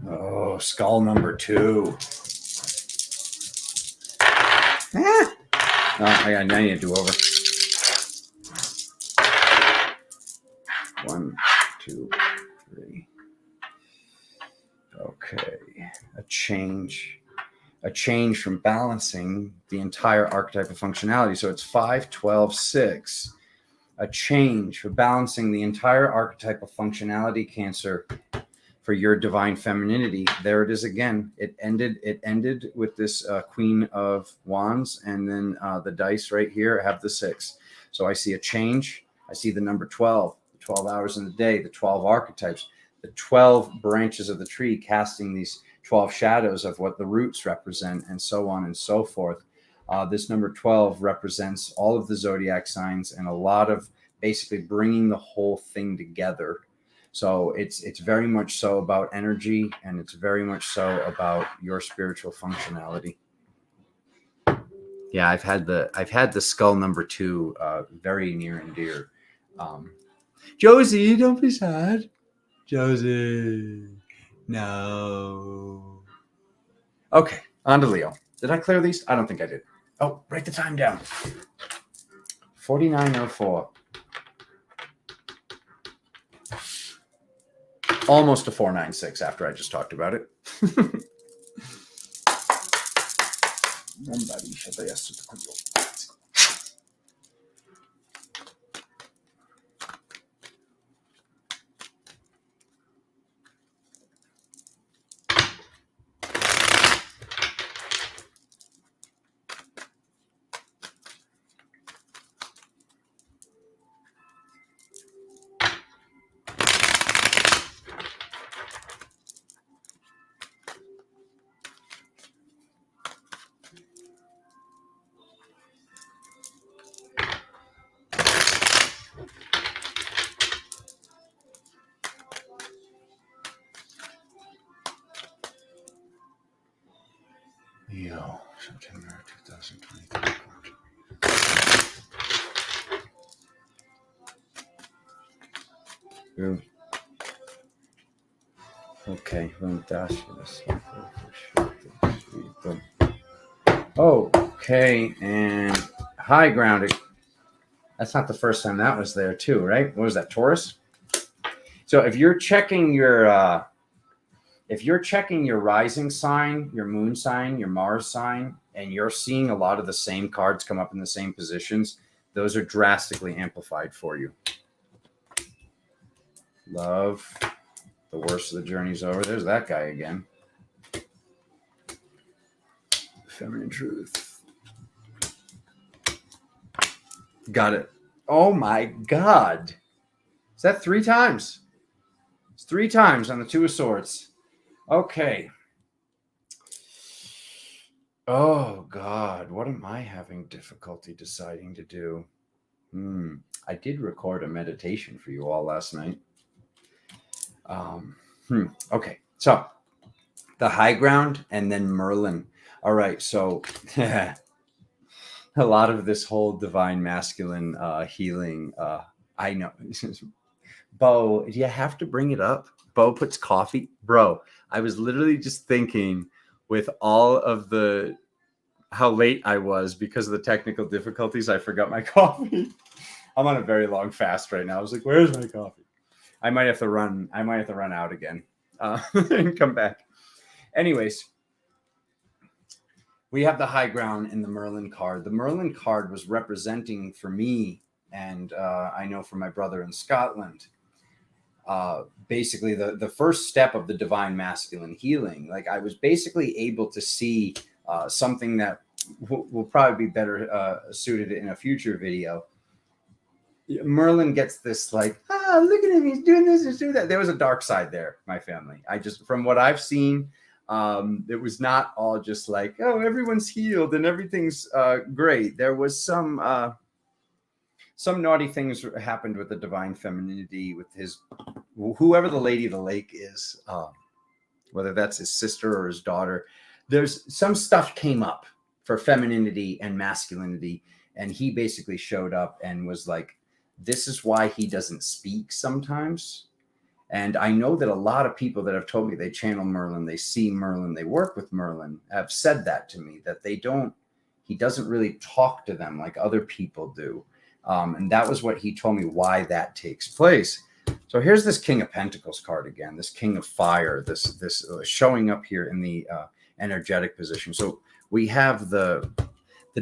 Oh, skull number 2. Ah. Oh, I need to do over. 1, 2, 3. Okay. A change from balancing the entire archetype of functionality. So it's 5, 12, 6. A change for balancing the entire archetype of functionality, Cancer, for your divine femininity. There it is again. It ended with this Queen of Wands, and then the dice right here have the 6. So I see a change. I see the number 12, the 12 hours in the day, the 12 archetypes, the 12 branches of the tree casting these 12 shadows of what the roots represent, and so on and so forth. This number 12 represents all of the zodiac signs and a lot of basically bringing the whole thing together. So it's very much so about energy, and it's very much so about your spiritual functionality. Yeah, I've had the skull number 2 very near and dear. Josie, don't be sad. Josie, no. Okay, on to Leo. Did I clear these? I don't think I did. Oh, write the time down. 49:04. Almost a 496 after I just talked about it. go. September 2023. Boom. Okay, boom, dash this. Boom. Okay, and high grounded. That's not the first time that was there, too, right? What was that, Taurus? So if you're checking your rising sign, your moon sign, your Mars sign, and you're seeing a lot of the same cards come up in the same positions, those are drastically amplified for you. Love. The worst of the journey's over. There's that guy again. Feminine truth. Got it. Oh my God. Is that 3 times? It's 3 times on the Two of Swords. Okay. Oh God. What am I having difficulty deciding to do? I did record a meditation for you all last night. Okay, so the high ground and then Merlin. All right, so a lot of this whole divine masculine healing. I know. Bo, do you have to bring it up? Bo puts coffee. Bro, I was literally just thinking with all of how late I was because of the technical difficulties, I forgot my coffee. I'm on a very long fast right now. I was like, where's my coffee? I might have to run out again and come back. Anyways, we have the high ground in the Merlin card. The Merlin card was representing for me, and I know for my brother in Scotland, basically the first step of the divine masculine healing. Like I was basically able to see something that will probably be better suited in a future video. Merlin gets this like, look at him, he's doing this, he's doing that. There was a dark side there, my family. From what I've seen, it was not all just like, oh, everyone's healed and everything's great. There was some naughty things happened with the divine femininity, with whoever the lady of the lake is, whether that's his sister or his daughter. There's some stuff came up for femininity and masculinity, and he basically showed up and was like, this is why he doesn't speak sometimes. And I know that a lot of people that have told me they channel Merlin, they see Merlin, they work with Merlin, have said that to me, that he doesn't really talk to them like other people do. And that was what he told me why that takes place. So here's this King of Pentacles card again, this King of Fire, this showing up here in the energetic position. So we have the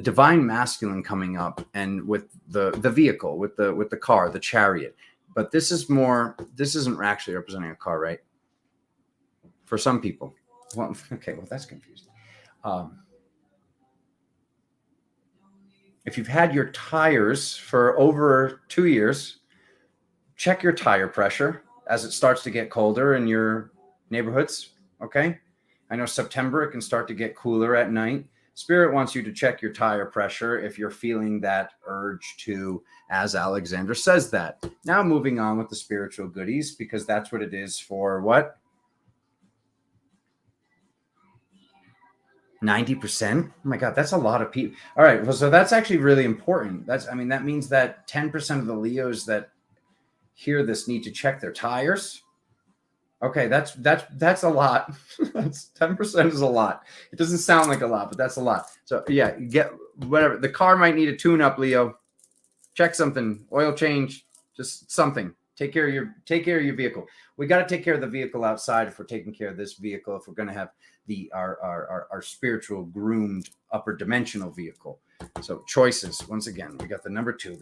divine masculine coming up, and with the vehicle, with the car, the chariot. But this isn't actually representing a car, right? For some people. Well, okay, well, that's confusing. If you've had your tires for over 2 years, check your tire pressure as it starts to get colder in your neighborhoods, okay? I know September, it can start to get cooler at night. Spirit wants you to check your tire pressure if you're feeling that urge to, as Alexander says that. Now moving on with the spiritual goodies, because that's what it is for what? 90%? Oh my God, that's a lot of people. All right, well, so that's actually really important. That means that 10% of the Leos that hear this need to check their tires. Okay, that's a lot. That's 10% is a lot. It doesn't sound like a lot, but that's a lot. So yeah, get whatever. The car might need a tune-up, Leo. Check something, oil change, just something. Take care of your vehicle. We got to take care of the vehicle outside if we're taking care of this vehicle. If we're going to have our spiritual groomed upper dimensional vehicle. So choices. Once again, we got the number two.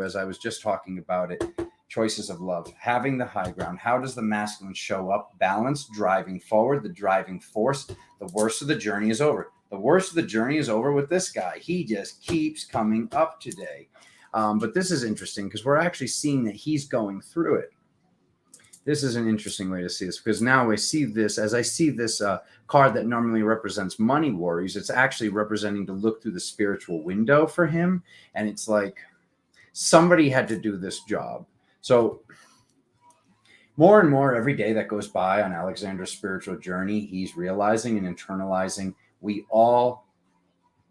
As I was just talking about it. Choices of love, having the high ground. How does the masculine show up? Balance, driving forward, the driving force. The worst of the journey is over. The worst of the journey is over with this guy. He just keeps coming up today. But this is interesting because we're actually seeing that he's going through it. This is an interesting way to see this, because now I see this card that normally represents money worries. It's actually representing to look through the spiritual window for him. And it's like somebody had to do this job. So more and more every day that goes by on Alexander's spiritual journey, he's realizing and internalizing we all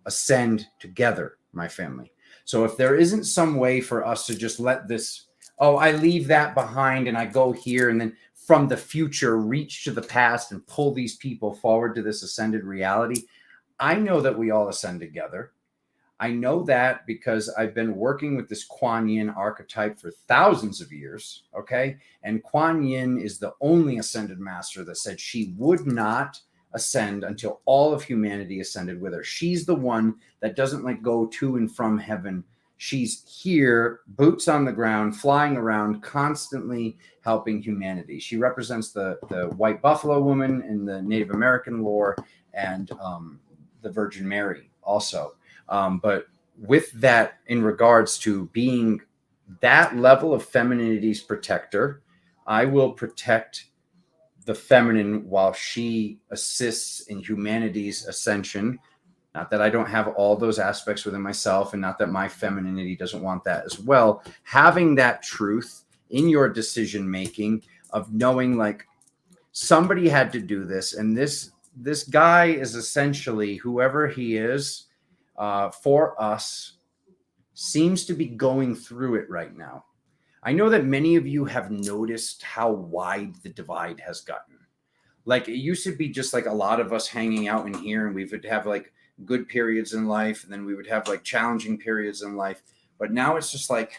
ascend together, my family. So if there isn't some way for us to just let this, oh, I leave that behind and I go here, and then from the future reach to the past and pull these people forward to this ascended reality, I know that we all ascend together. I know that because I've been working with this Kuan Yin archetype for thousands of years, okay? And Kuan Yin is the only ascended master that said she would not ascend until all of humanity ascended with her. She's the one that doesn't like go to and from heaven. She's here, boots on the ground, flying around, constantly helping humanity. She represents the white buffalo woman in the Native American lore, and the Virgin Mary also. But with that, in regards to being that level of femininity's protector, I will protect the feminine while she assists in humanity's ascension. Not that I don't have all those aspects within myself, and not that my femininity doesn't want that as well. Having that truth in your decision making of knowing like somebody had to do this, and this guy is essentially, whoever he is, for us, seems to be going through it right now. I know that many of you have noticed how wide the divide has gotten. Like it used to be just like a lot of us hanging out in here, and we would have like good periods in life, and then we would have like challenging periods in life. But now it's just like,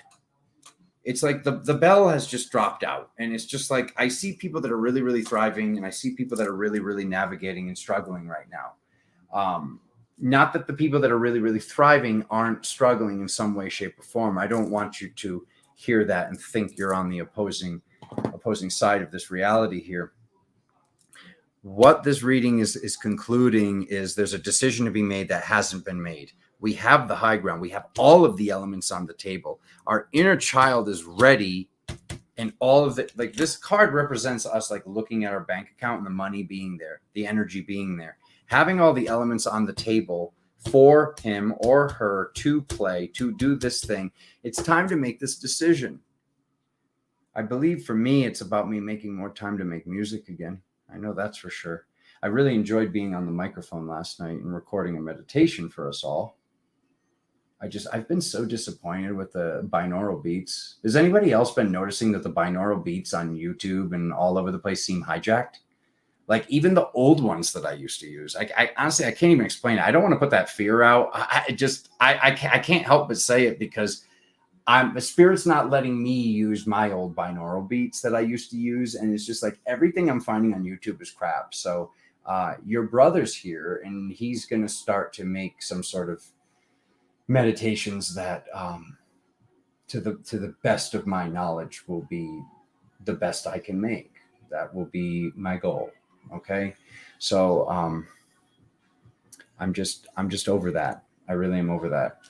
it's like the bell has just dropped out, and it's just like I see people that are really, really thriving, and I see people that are really, really navigating and struggling right now. Not that the people that are really, really thriving aren't struggling in some way, shape, or form. I don't want you to hear that and think you're on the opposing side of this reality here. What this reading is concluding is there's a decision to be made that hasn't been made. We have the high ground. We have all of the elements on the table. Our inner child is ready, and all of it, like this card represents us like looking at our bank account and the money being there, the energy being there. Having all the elements on the table for him or her to play, to do this thing. It's time to make this decision. I believe for me, it's about me making more time to make music again. I know that's for sure. I really enjoyed being on the microphone last night and recording a meditation for us all. I've been so disappointed with the binaural beats. Has anybody else been noticing that the binaural beats on YouTube and all over the place seem hijacked? Like even the old ones that I used to use. I honestly, I can't even explain it. I don't want to put that fear out. I can't help but say it because the spirit's not letting me use my old binaural beats that I used to use. And it's just like everything I'm finding on YouTube is crap. So your brother's here, and he's going to start to make some sort of meditations that to the best of my knowledge will be the best I can make. That will be my goal. Okay. So I'm just over that. I really am over that.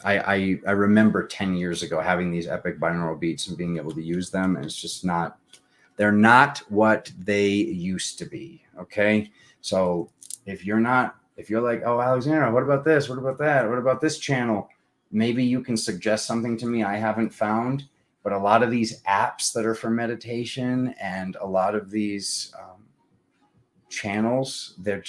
I remember 10 years ago having these epic binaural beats and being able to use them, and it's just not, they're not what they used to be. Okay. So if you're like, oh, Alexandra, what about this? What about that? What about this channel? Maybe you can suggest something to me I haven't found. But a lot of these apps that are for meditation and a lot of these channels, they're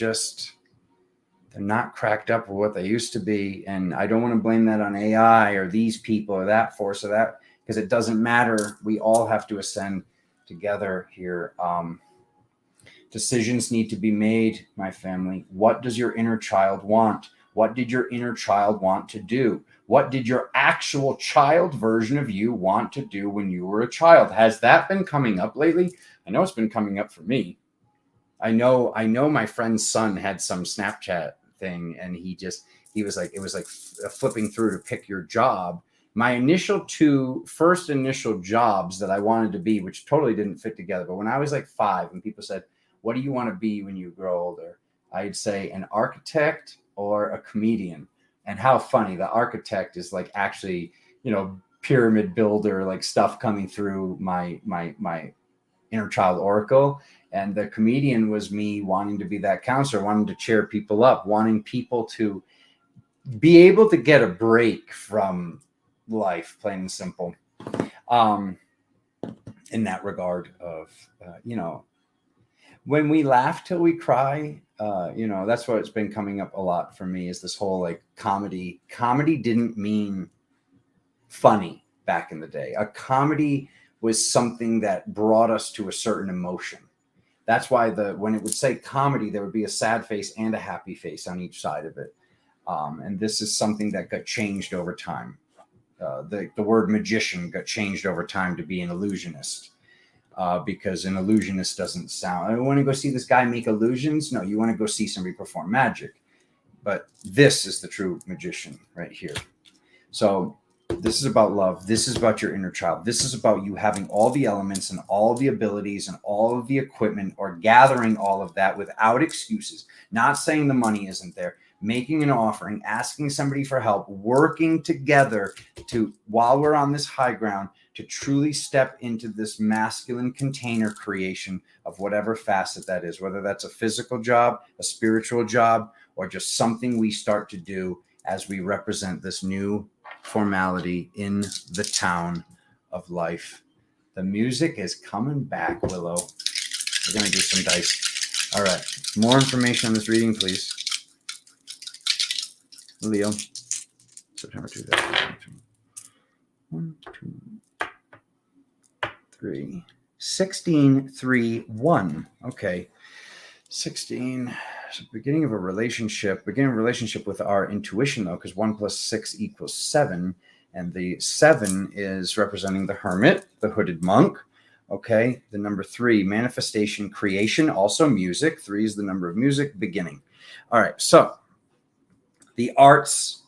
not cracked up with what they used to be. And I don't want to blame that on AI or these people or that force or that, because it doesn't matter. We all have to ascend together here. Decisions need to be made, my family. What does your inner child want? What did your inner child want to do? What did your actual child version of you want to do when you were a child? Has that been coming up lately? I know it's been coming up for me. I know my friend's son had some Snapchat thing, and he was like, it was like flipping through to pick your job. My first initial jobs that I wanted to be, which totally didn't fit together. But when I was like 5 and people said, what do you want to be when you grow older? I'd say an architect or a comedian. And how funny, the architect is like actually, pyramid builder, like stuff coming through my inner child oracle. And the comedian was me wanting to be that counselor, wanting to cheer people up, wanting people to be able to get a break from life, plain and simple. In that regard of, when we laugh till we cry, you know, that's what's been coming up a lot for me is this whole like comedy. Comedy didn't mean funny back in the day. A comedy was something that brought us to a certain emotion. That's why when it would say comedy, there would be a sad face and a happy face on each side of it. And this is something that got changed over time. The word magician got changed over time to be an illusionist. Because an illusionist doesn't sound, I want to go see this guy make illusions. No, you want to go see somebody perform magic. But this is the true magician right here. So this is about love. This is about your inner child. This is about you having all the elements and all the abilities and all of the equipment, or gathering all of that without excuses. Not saying the money isn't there, making an offering, asking somebody for help, working together to, while we're on this high ground, to truly step into this masculine container creation of whatever facet that is, whether that's a physical job, a spiritual job, or just something we start to do as we represent this new formality in the town of life. The music is coming back, Willow. We're going to do some dice. All right. More information on this reading, please. Leo. September 2022. 1, 2, 3. 16, 3, 1. Okay. 16. So beginning of a relationship with our intuition, though, because 1 + 6 = 7. And the 7 is representing the hermit, the hooded monk. Okay. The number 3, manifestation, creation, also music. 3 is the number of music, beginning. All right. So the arts,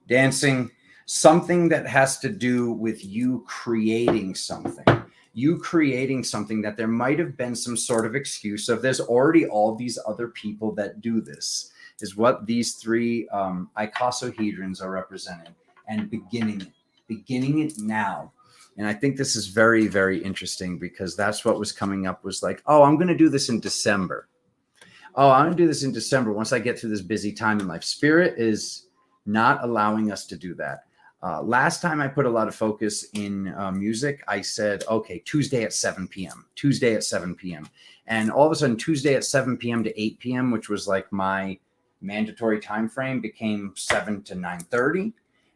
dancing, something that has to do with you creating something. You creating something that there might have been some sort of excuse of there's already all these other people that do this, is what these 3 icosahedrons are representing, and beginning it now. And I think this is very, very interesting, because that's what was coming up, was like, oh, I'm going to do this in December. Oh, I'm going to do this in December once I get through this busy time in life. Spirit is not allowing us to do that. Last time I put a lot of focus in music, I said, okay, Tuesday at 7 p.m., Tuesday at 7 p.m. And all of a sudden, Tuesday at 7 p.m. to 8 p.m., which was like my mandatory time frame, became 7 to 9:30.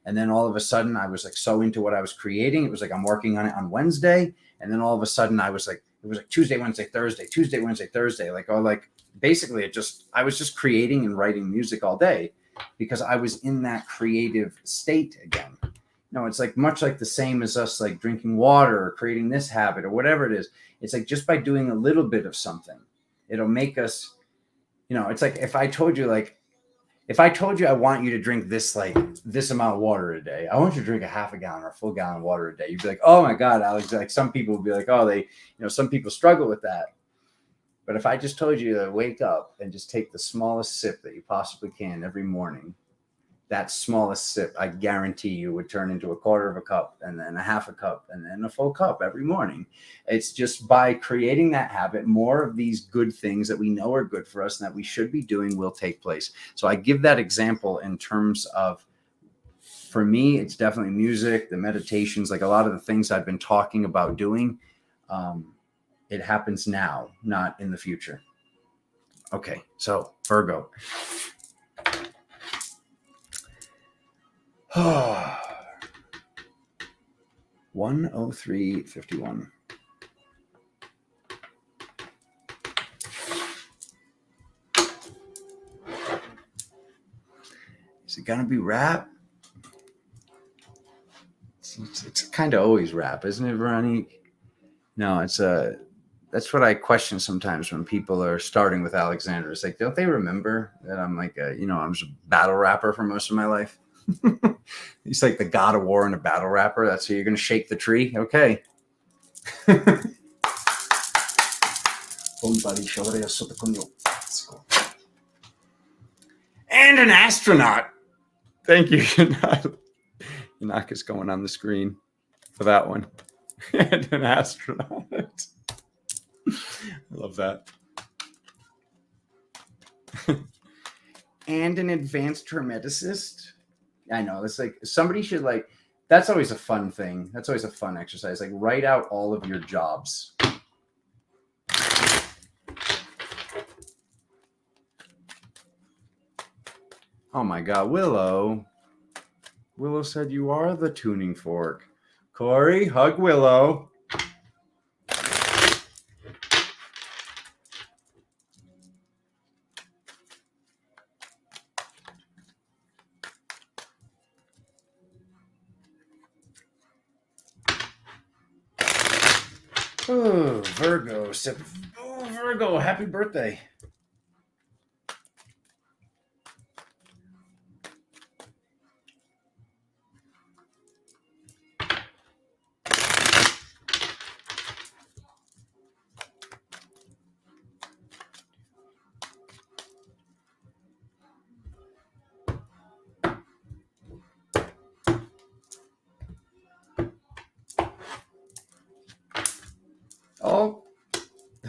And then all of a sudden, I was like so into what I was creating. It was like I'm working on it on Wednesday. And then all of a sudden, I was like, it was like Tuesday, Wednesday, Thursday, Tuesday, Wednesday, Thursday. Basically, I was just creating and writing music all day, because I was in that creative state again. No, it's like much like the same as us, like drinking water or creating this habit or whatever it is. It's like just by doing a little bit of something, it'll make us, it's like if I told you I want you to drink this amount of water a day, I want you to drink a half a gallon or a full gallon of water a day. You'd be like, oh my God, Alex. Like some people would be like, oh, some people struggle with that. But if I just told you to wake up and just take the smallest sip that you possibly can every morning, that smallest sip, I guarantee you, would turn into a quarter of a cup, and then a half a cup, and then a full cup every morning. It's just by creating that habit, more of these good things that we know are good for us and that we should be doing will take place. So I give that example in terms of, for me, it's definitely music, the meditations, like a lot of the things I've been talking about doing. It happens now, not in the future. Okay, so Virgo. 103:51. Is it gonna be rap? It's kind of always rap, isn't it, Veronique? No, that's what I question sometimes when people are starting with Alexander. It's like, don't they remember that I'm like, I was a battle rapper for most of my life? He's like the god of war and a battle rapper. That's how you're going to shake the tree. Okay. And an astronaut. Thank you. Enoch is going on the screen for that one. And an astronaut. I love that. And an advanced hermeticist. I know. It's like somebody should that's always a fun thing. That's always a fun exercise. Like write out all of your jobs. Oh my God, Willow. Willow said you are the tuning fork. Corey, hug Willow. Oh, Virgo said, oh, Virgo, happy birthday.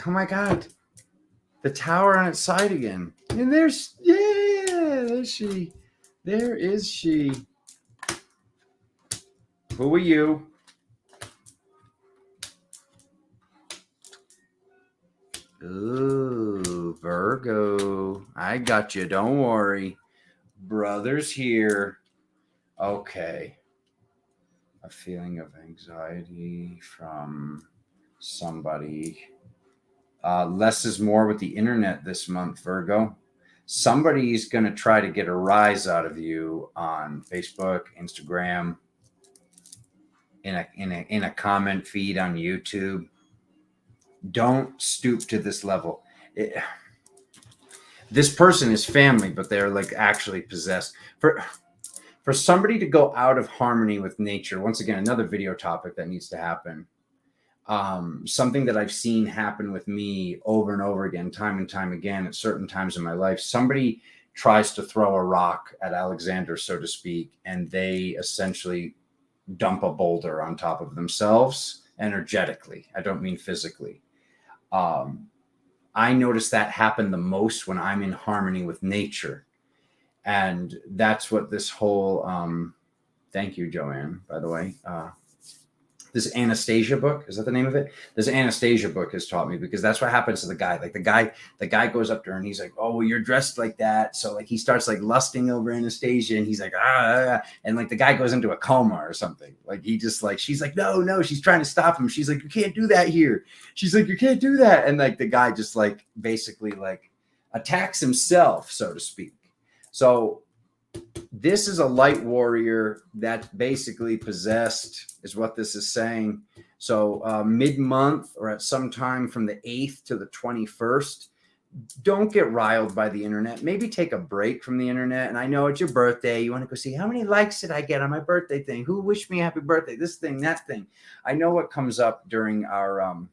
Oh my God. The tower on its side again. And there's, yeah, there's she. There is she. Who are you? Ooh, Virgo. I got you. Don't worry. Brother's here. Okay. A feeling of anxiety from somebody. Less is more with the internet this month, Virgo. Somebody's going to try to get a rise out of you on Facebook, Instagram, in a comment feed on YouTube. Don't stoop to this level. This person is family, but they're like actually possessed. For somebody to go out of harmony with nature, once again, another video topic that needs to happen. Something that I've seen happen with me over and over again, time and time again, at certain times in my life. Somebody tries to throw a rock at Alexander, so to speak, and they essentially dump a boulder on top of themselves energetically. I don't mean physically. I notice that happen the most when I'm in harmony with nature. And that's what this whole, thank you, Joanne, by the way. This Anastasia book, is that the name of it? This Anastasia book has taught me, because that's what happens to the guy. Like the guy goes up to her and he's like, oh, well, you're dressed like that. So like he starts like lusting over Anastasia, and he's like, and like the guy goes into a coma or something. Like he just like, she's like, no, she's trying to stop him. She's like, you can't do that here. She's like, you can't do that. And like the guy just like basically like attacks himself, so to speak. So this is a light warrior that's basically possessed, is what this is saying. So mid-month, or at some time from the 8th to the 21st, don't get riled by the internet. Maybe take a break from the internet. And I know it's your birthday. You want to go see how many likes did I get on my birthday thing? Who wished me happy birthday? This thing, that thing. I know what comes up during our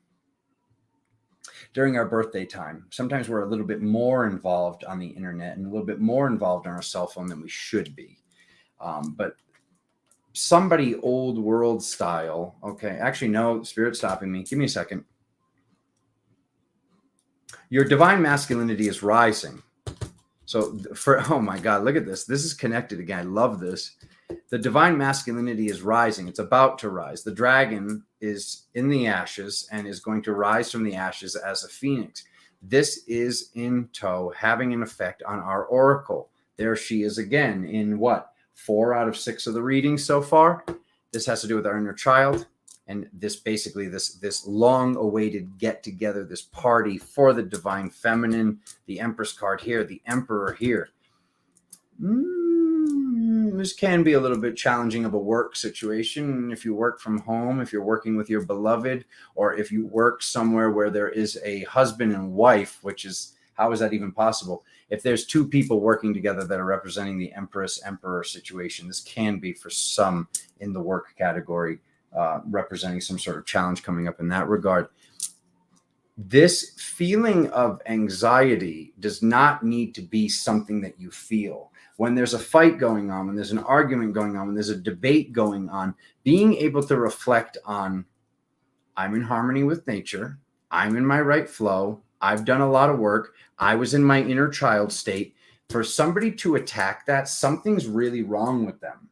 birthday time. Sometimes we're a little bit more involved on the internet and a little bit more involved on our cell phone than we should be. But somebody old world style. Okay. Actually, no, Spirit's stopping me. Give me a second. Your divine masculinity is rising. So oh my God, look at this. This is connected again. I love this. The divine masculinity is rising. It's about to rise. The dragon is in the ashes and is going to rise from the ashes as a phoenix. This is in tow, having an effect on our oracle. There she is again in what? 4 out of 6 of the readings so far. This has to do with our inner child. And this basically, this long-awaited get-together, this party for the divine feminine, the Empress card here, the Emperor here. This can be a little bit challenging of a work situation. If you work from home, if you're working with your beloved, or if you work somewhere where there is a husband and wife, which is, how is that even possible? If there's 2 people working together that are representing the Empress-Emperor situation, this can be for some in the work category, representing some sort of challenge coming up in that regard. This feeling of anxiety does not need to be something that you feel. When there's a fight going on, when there's an argument going on, when there's a debate going on, being able to reflect on, I'm in harmony with nature, I'm in my right flow, I've done a lot of work, I was in my inner child state. For somebody to attack that, something's really wrong with them.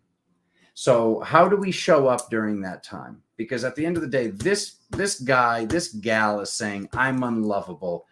So how do we show up during that time? Because at the end of the day, this guy, this gal is saying, I'm unlovable.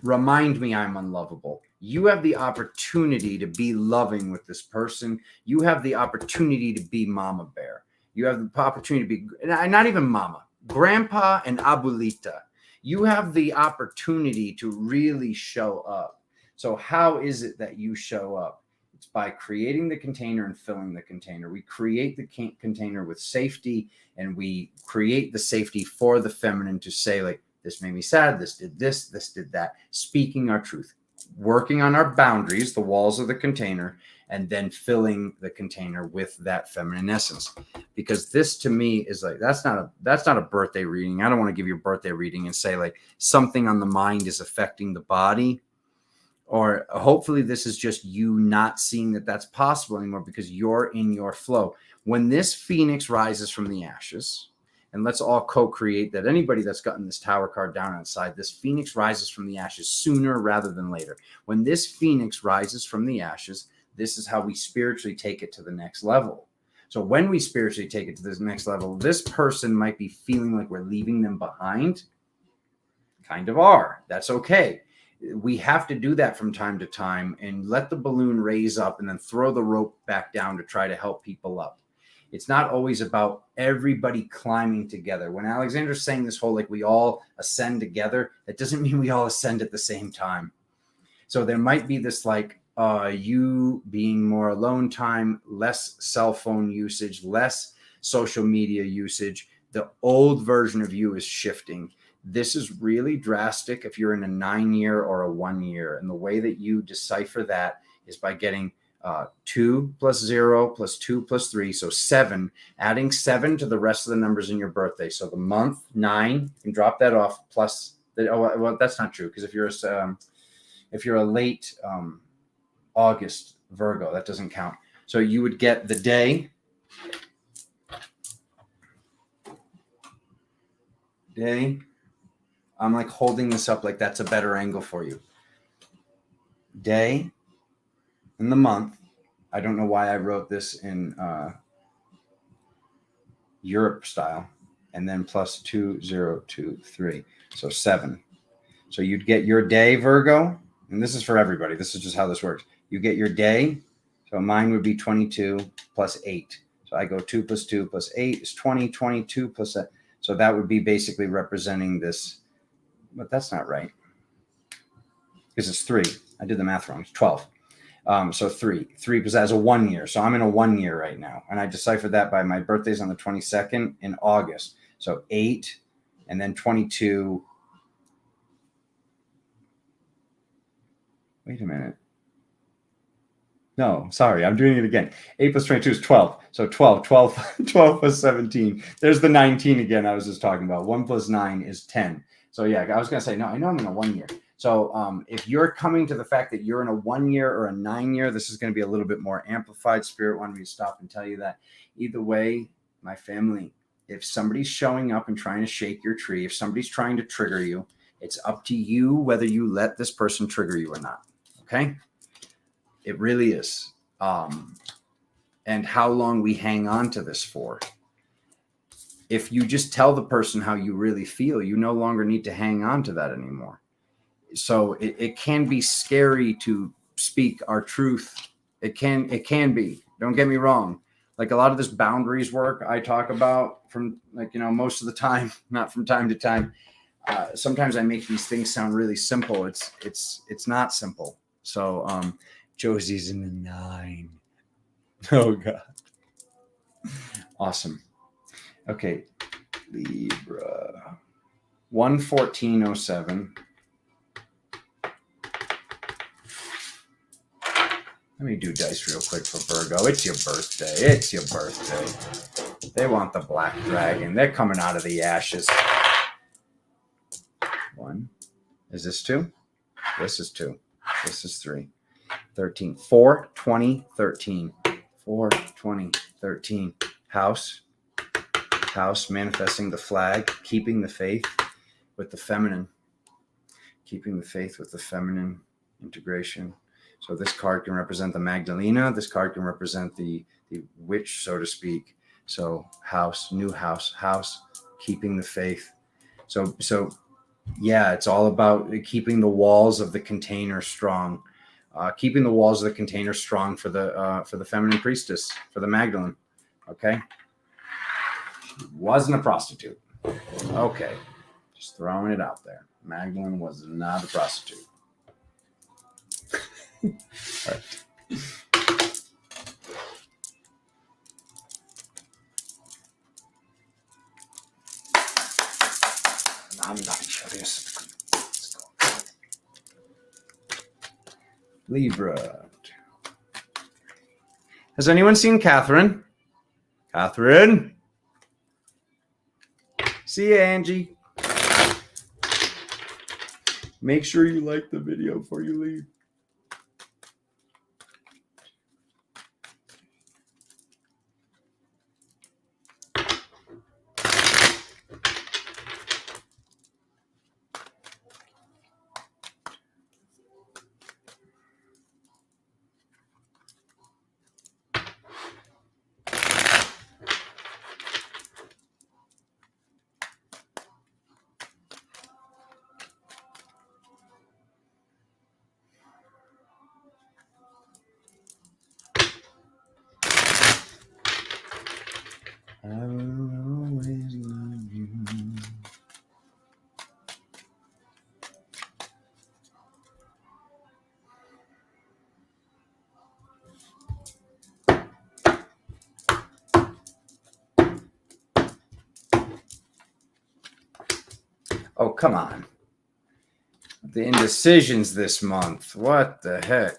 Remind me I'm unlovable. You have the opportunity to be loving with this person. You have the opportunity to be mama bear. You have the opportunity to be, not even mama, grandpa and abuelita. You have the opportunity to really show up. So how is it that you show up? It's by creating the container and filling the container. We create the container with safety, and we create the safety for the feminine to say, like, this made me sad, this did this did that. Speaking our truth, working on our boundaries, the walls of the container, and then filling the container with that feminine essence. Because this, to me, is like, that's not a birthday reading. I don't want to give you a birthday reading and say like something on the mind is affecting the body. Or hopefully this is just you not seeing that that's possible anymore because you're in your flow. When this phoenix rises from the ashes, and let's all co-create that. Anybody that's gotten this tower card down outside, this phoenix rises from the ashes sooner rather than later. When this phoenix rises from the ashes, this is how we spiritually take it to the next level. So when we spiritually take it to this next level, this person might be feeling like we're leaving them behind. Kind of are. That's okay. We have to do that from time to time and let the balloon raise up and then throw the rope back down to try to help people up. It's not always about everybody climbing together. When Alexander's saying this whole, like, we all ascend together, that doesn't mean we all ascend at the same time. So there might be this, like, you being more alone time, less cell phone usage, less social media usage. The old version of you is shifting. This is really drastic if you're in a 9-year or a 1 year. And the way that you decipher that is by getting 2 plus 0 plus 2 plus 3. So 7, adding 7 to the rest of the numbers in your birthday. So the month 9, you can drop that off plus the, oh, well, that's not true. Because if you're a late August Virgo, that doesn't count. So you would get the day, I'm like holding this up like that's a better angle for you. Day and the month. I don't know why I wrote this in Europe style. And then plus 2, 0, 2, 3. So 7. So you'd get your day, Virgo. And this is for everybody. This is just how this works. You get your day. So mine would be 22 plus 8. So I go 2 plus 2 plus 8 is 20. 22 plus that. So that would be basically representing this. But that's not right. Because it's 3. I did the math wrong. It's 12. So 3 because that's a 1 year. So I'm in a 1 year right now. And I deciphered that by my birthday's on the 22nd in August. So 8 and then 22. Wait a minute. No, sorry. I'm doing it again. 8 plus 22 is 12. So 12 plus 17. There's the 19 again I was just talking about. 1 plus 9 is 10. So yeah, I was going to say, no, I know I'm in a 1 year. So if you're coming to the fact that you're in a 1 year or a 9 year, this is going to be a little bit more amplified. Spirit wanted me to stop and tell you that. Either way, my family, if somebody's showing up and trying to shake your tree, if somebody's trying to trigger you, it's up to you whether you let this person trigger you or not. Okay? It really is. And how long we hang on to this for. If you just tell the person how you really feel, you no longer need to hang on to that anymore. So it can be scary to speak our truth. It can be. Don't get me wrong. Like a lot of this boundaries work I talk about from most of the time, not from time to time. Sometimes I make these things sound really simple. It's not simple. So Josie's in the 9. Oh God. Awesome. Okay. Libra. 11407. Let me do dice real quick for Virgo. It's your birthday. They want the black dragon. They're coming out of the ashes. 1. Is this 2? This is 2. This is 3. 13. 4, 20, 13. 4, 20, 13. House, manifesting the flag, keeping the faith with the feminine. Keeping the faith with the feminine integration. So this card can represent the Magdalena. This card can represent the witch, so to speak. So house, new house, keeping the faith. So yeah, it's all about keeping the walls of the container strong. keeping the walls of the container strong for the feminine priestess, for the Magdalene. Okay. She wasn't a prostitute. Okay. Just throwing it out there. Magdalene was not a prostitute. All right. I'm not curious. Libra. Has anyone seen Catherine? Catherine? See you, Angie. Make sure you like the video before you leave. I will always love you. Oh, come on. The indecisions this month. What the heck?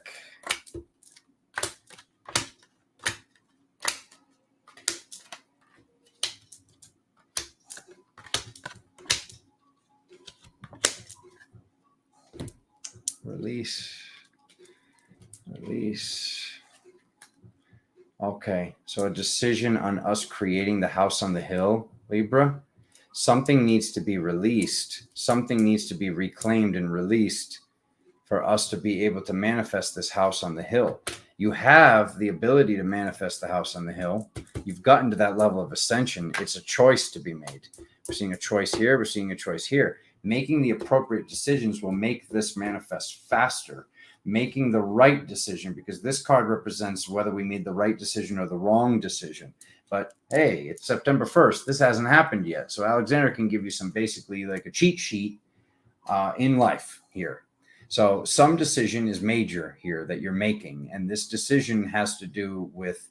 Release. Okay, so a decision on us creating the house on the hill, Libra. Something needs to be released. Something needs to be reclaimed and released for us to be able to manifest this house on the hill. You have the ability to manifest the house on the hill. You've gotten to that level of ascension. It's a choice to be made. We're seeing a choice here. We're seeing a choice here. Making the appropriate decisions will make this manifest faster. Making the right decision, because this card represents whether we made the right decision or the wrong decision. But hey, it's September 1st. This hasn't happened yet. So Alexander can give you some basically like a cheat sheet in life here. So some decision is major here that you're making. And this decision has to do with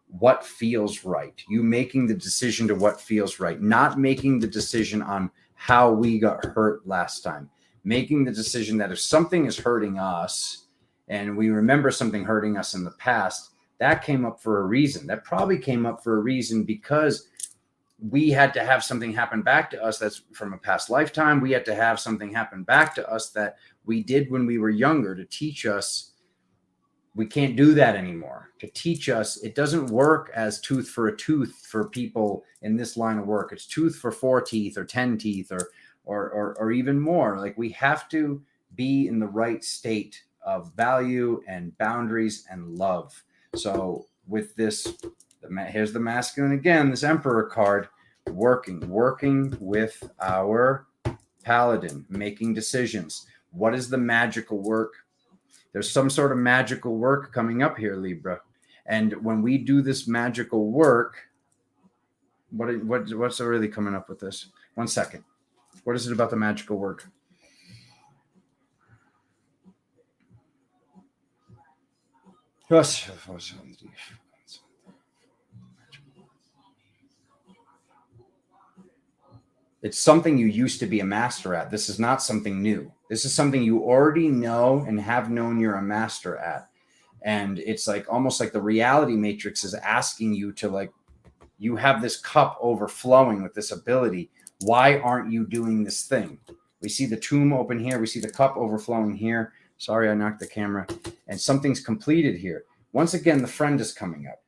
what feels right. You making the decision to what feels right, not making the decision on how we got hurt last time. Making the decision that if something is hurting us and we remember something hurting us in the past, that came up for a reason. That probably came up for a reason because we had to have something happen back to us that's from a past lifetime. We had to have something happen back to us that we did when we were younger to teach us we can't do that anymore. To teach us it doesn't work as tooth for a tooth for people in this line of work. It's tooth for 4 teeth or 10 teeth or even more. Like we have to be in the right state of value and boundaries and love. So with this, here's the masculine again, this Emperor card, working with our Paladin, making decisions. What is the magical work? There's some sort of magical work coming up here, Libra. And when we do this magical work, what's really coming up with this? 1 second. What is it about the magical work? It's something you used to be a master at. This is not something new. This is something you already know and have known you're a master at. And it's like almost like the reality matrix is asking you to, like, you have this cup overflowing with this ability. Why aren't you doing this thing? We see the tomb open here. We see the cup overflowing here. Sorry, I knocked the camera. And something's completed here. Once again, the friend is coming up.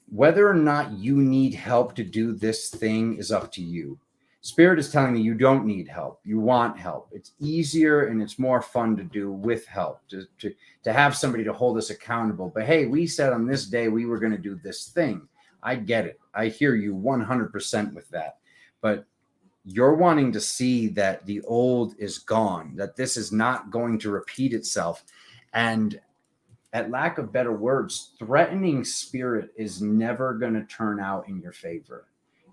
Whether or not you need help to do this thing is up to you. Spirit is telling me you don't need help. You want help. It's easier and it's more fun to do with help, to have somebody to hold us accountable. But hey, we said on this day we were going to do this thing. I get it. I hear you 100% with that. But you're wanting to see that the old is gone, that this is not going to repeat itself. And at lack of better words, threatening spirit is never going to turn out in your favor.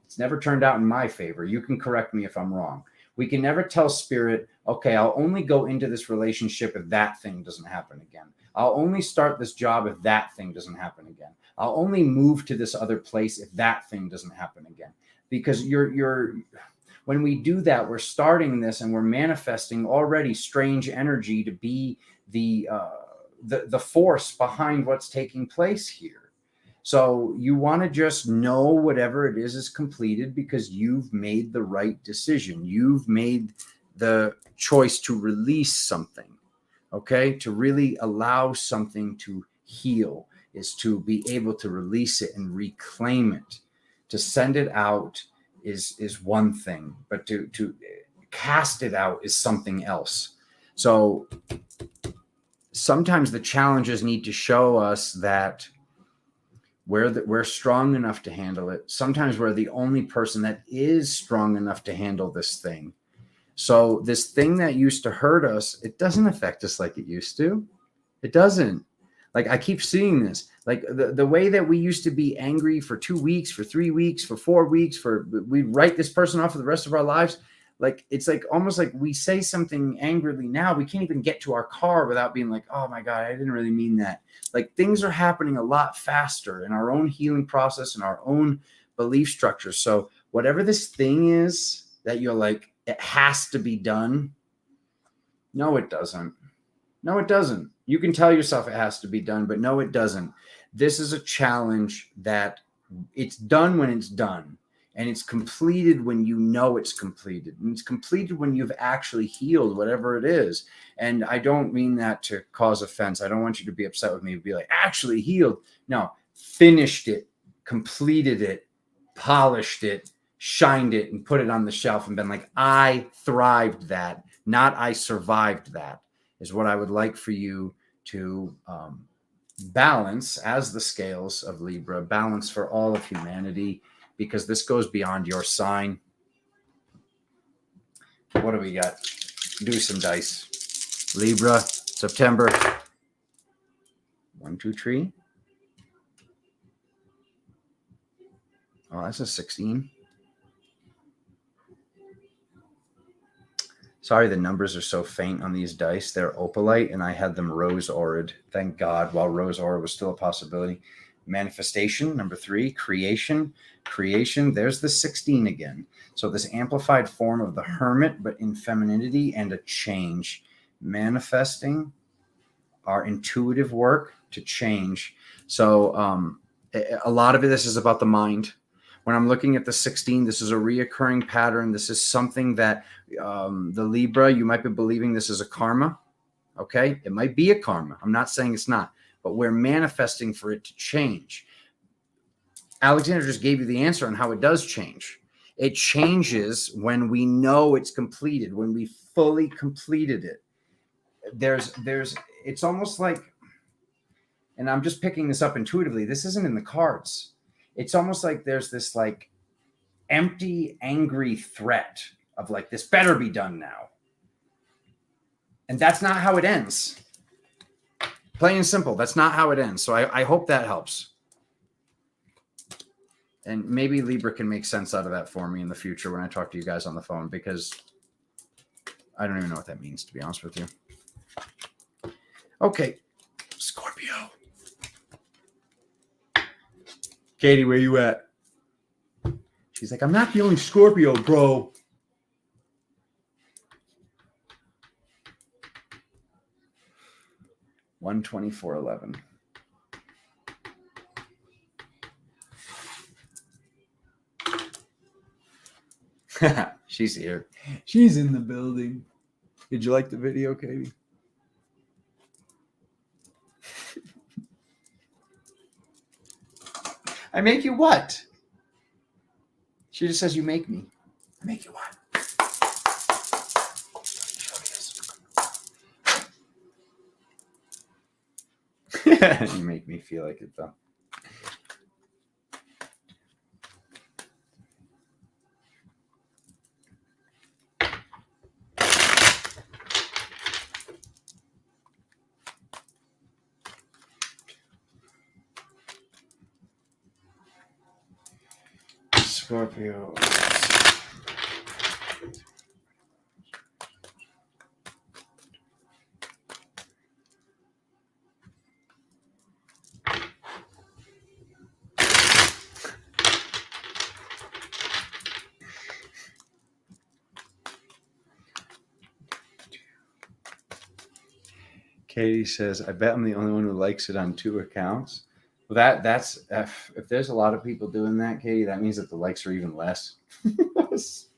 It's never turned out in my favor. You can correct me if I'm wrong. We can never tell spirit, okay, I'll only go into this relationship if that thing doesn't happen again. I'll only start this job if that thing doesn't happen again. I'll only move to this other place if that thing doesn't happen again. Because when we do that, we're starting this and we're manifesting already strange energy to be the force behind what's taking place here. So you want to just know whatever it is completed because you've made the right decision. You've made the choice to release something, okay? To really allow something to heal is to be able to release it and reclaim it. To send it out is one thing, but to cast it out is something else. So sometimes the challenges need to show us that we're strong enough to handle it. Sometimes we're the only person that is strong enough to handle this thing. So this thing that used to hurt us, it doesn't affect us like it used to. It doesn't. Like I keep seeing this, like the way that we used to be angry for 2 weeks, for 3 weeks, for 4 weeks, we write this person off for the rest of our lives. Like, it's like almost like we say something angrily now, we can't even get to our car without being like, oh my God, I didn't really mean that. Like things are happening a lot faster in our own healing process and our own belief structure. So whatever this thing is that you're like, it has to be done. No, it doesn't. No, it doesn't. You can tell yourself it has to be done, but no, it doesn't. This is a challenge that it's done when it's done. And it's completed when you know it's completed. And it's completed when you've actually healed whatever it is. And I don't mean that to cause offense. I don't want you to be upset with me and be like, actually healed. No, finished it, completed it, polished it, shined it, and put it on the shelf and been like, I thrived that, not I survived that, is what I would like for you to balance as the scales of Libra, balance for all of humanity. Because this goes beyond your sign. What do we got? Do some dice. Libra, September. 1, 2, 3. Oh, that's a 16. Sorry, the numbers are so faint on these dice. They're opalite, and I had them rose aurid. Thank God, while rose aura was still a possibility. Manifestation, number 3, creation. There's the 16 again. So this amplified form of the hermit, but in femininity and a change. Manifesting our intuitive work to change. So a lot of this is about the mind. When I'm looking at the 16, this is a reoccurring pattern. This is something that the Libra, you might be believing this is a karma. Okay, it might be a karma. I'm not saying it's not. But we're manifesting for it to change. Alexander just gave you the answer on how it does change. It changes when we know it's completed, when we fully completed it. It's almost like, and I'm just picking this up intuitively, this isn't in the cards. It's almost like there's this like empty, angry threat of like, this better be done now. And that's not how it ends. Plain and simple. That's not how it ends. So I hope that helps. And maybe Libra can make sense out of that for me in the future when I talk to you guys on the phone, because I don't even know what that means, to be honest with you. Okay. Scorpio. Katie, where you at? She's like, I'm not feeling Scorpio, bro. $124.11. She's here. She's in the building. Did you like the video, Katie? I make you what? She just says you make me. I make you what? You make me feel like it, though. Scorpio. Katie says, I bet I'm the only one who likes it on 2 accounts. Well, that's if there's a lot of people doing that, Katie, that means that the likes are even less. If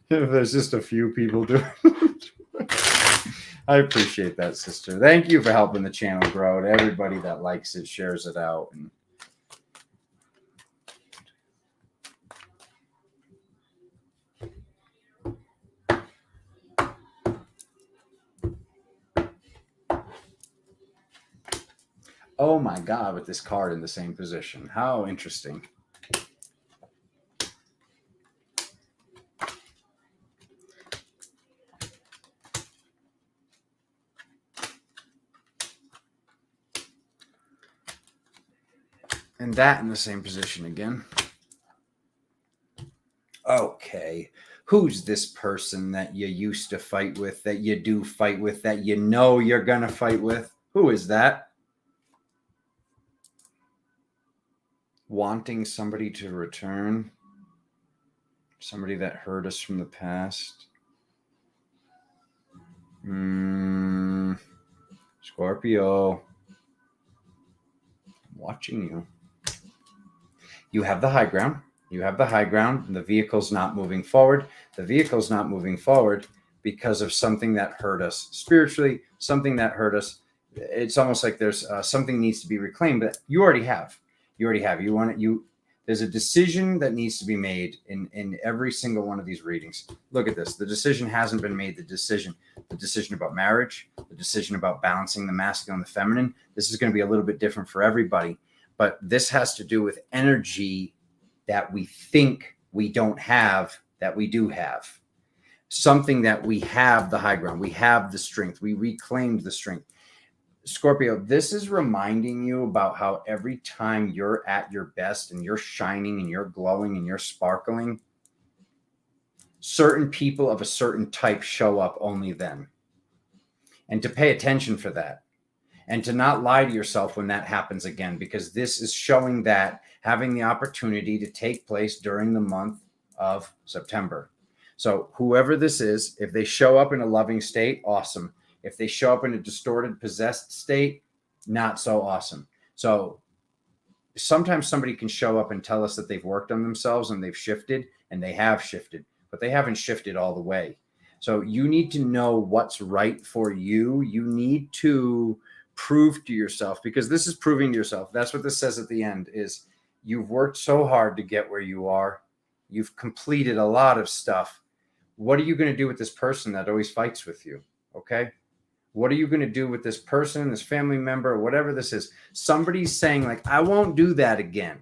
there's just a few people doing it. I appreciate that, sister. Thank you for helping the channel grow. To everybody that likes it, shares it out. And oh my God, with this card in the same position. How interesting. And that in the same position again. Okay. Who's this person that you used to fight with, that you do fight with, that you know you're going to fight with? Who is that? Wanting somebody to return. Somebody that hurt us from the past. Scorpio. I'm watching you. You have the high ground. You have the high ground. And the vehicle's not moving forward. The vehicle's not moving forward because of something that hurt us spiritually, something that hurt us. It's almost like there's something needs to be reclaimed, but you already have. You already have. You want it. There's a decision that needs to be made in every single one of these readings. Look at this. The decision hasn't been made. The decision about marriage, the decision about balancing the masculine and the feminine. This is going to be a little bit different for everybody. But this has to do with energy that we think we don't have, that we do have. Something that we have the high ground. We have the strength. We reclaimed the strength. Scorpio, this is reminding you about how every time you're at your best and you're shining and you're glowing and you're sparkling, certain people of a certain type show up only then. And to pay attention for that. And to not lie to yourself when that happens again, because this is showing that having the opportunity to take place during the month of September. So whoever this is, if they show up in a loving state, awesome. If they show up in a distorted, possessed state, not so awesome. So sometimes somebody can show up and tell us that they've worked on themselves and they've shifted, and they have shifted, but they haven't shifted all the way. So you need to know what's right for you. You need to prove to yourself, because this is proving to yourself. That's what this says at the end is you've worked so hard to get where you are. You've completed a lot of stuff. What are you going to do with this person that always fights with you? Okay. What are you going to do with this person, this family member, whatever this is? Somebody's saying like, I won't do that again.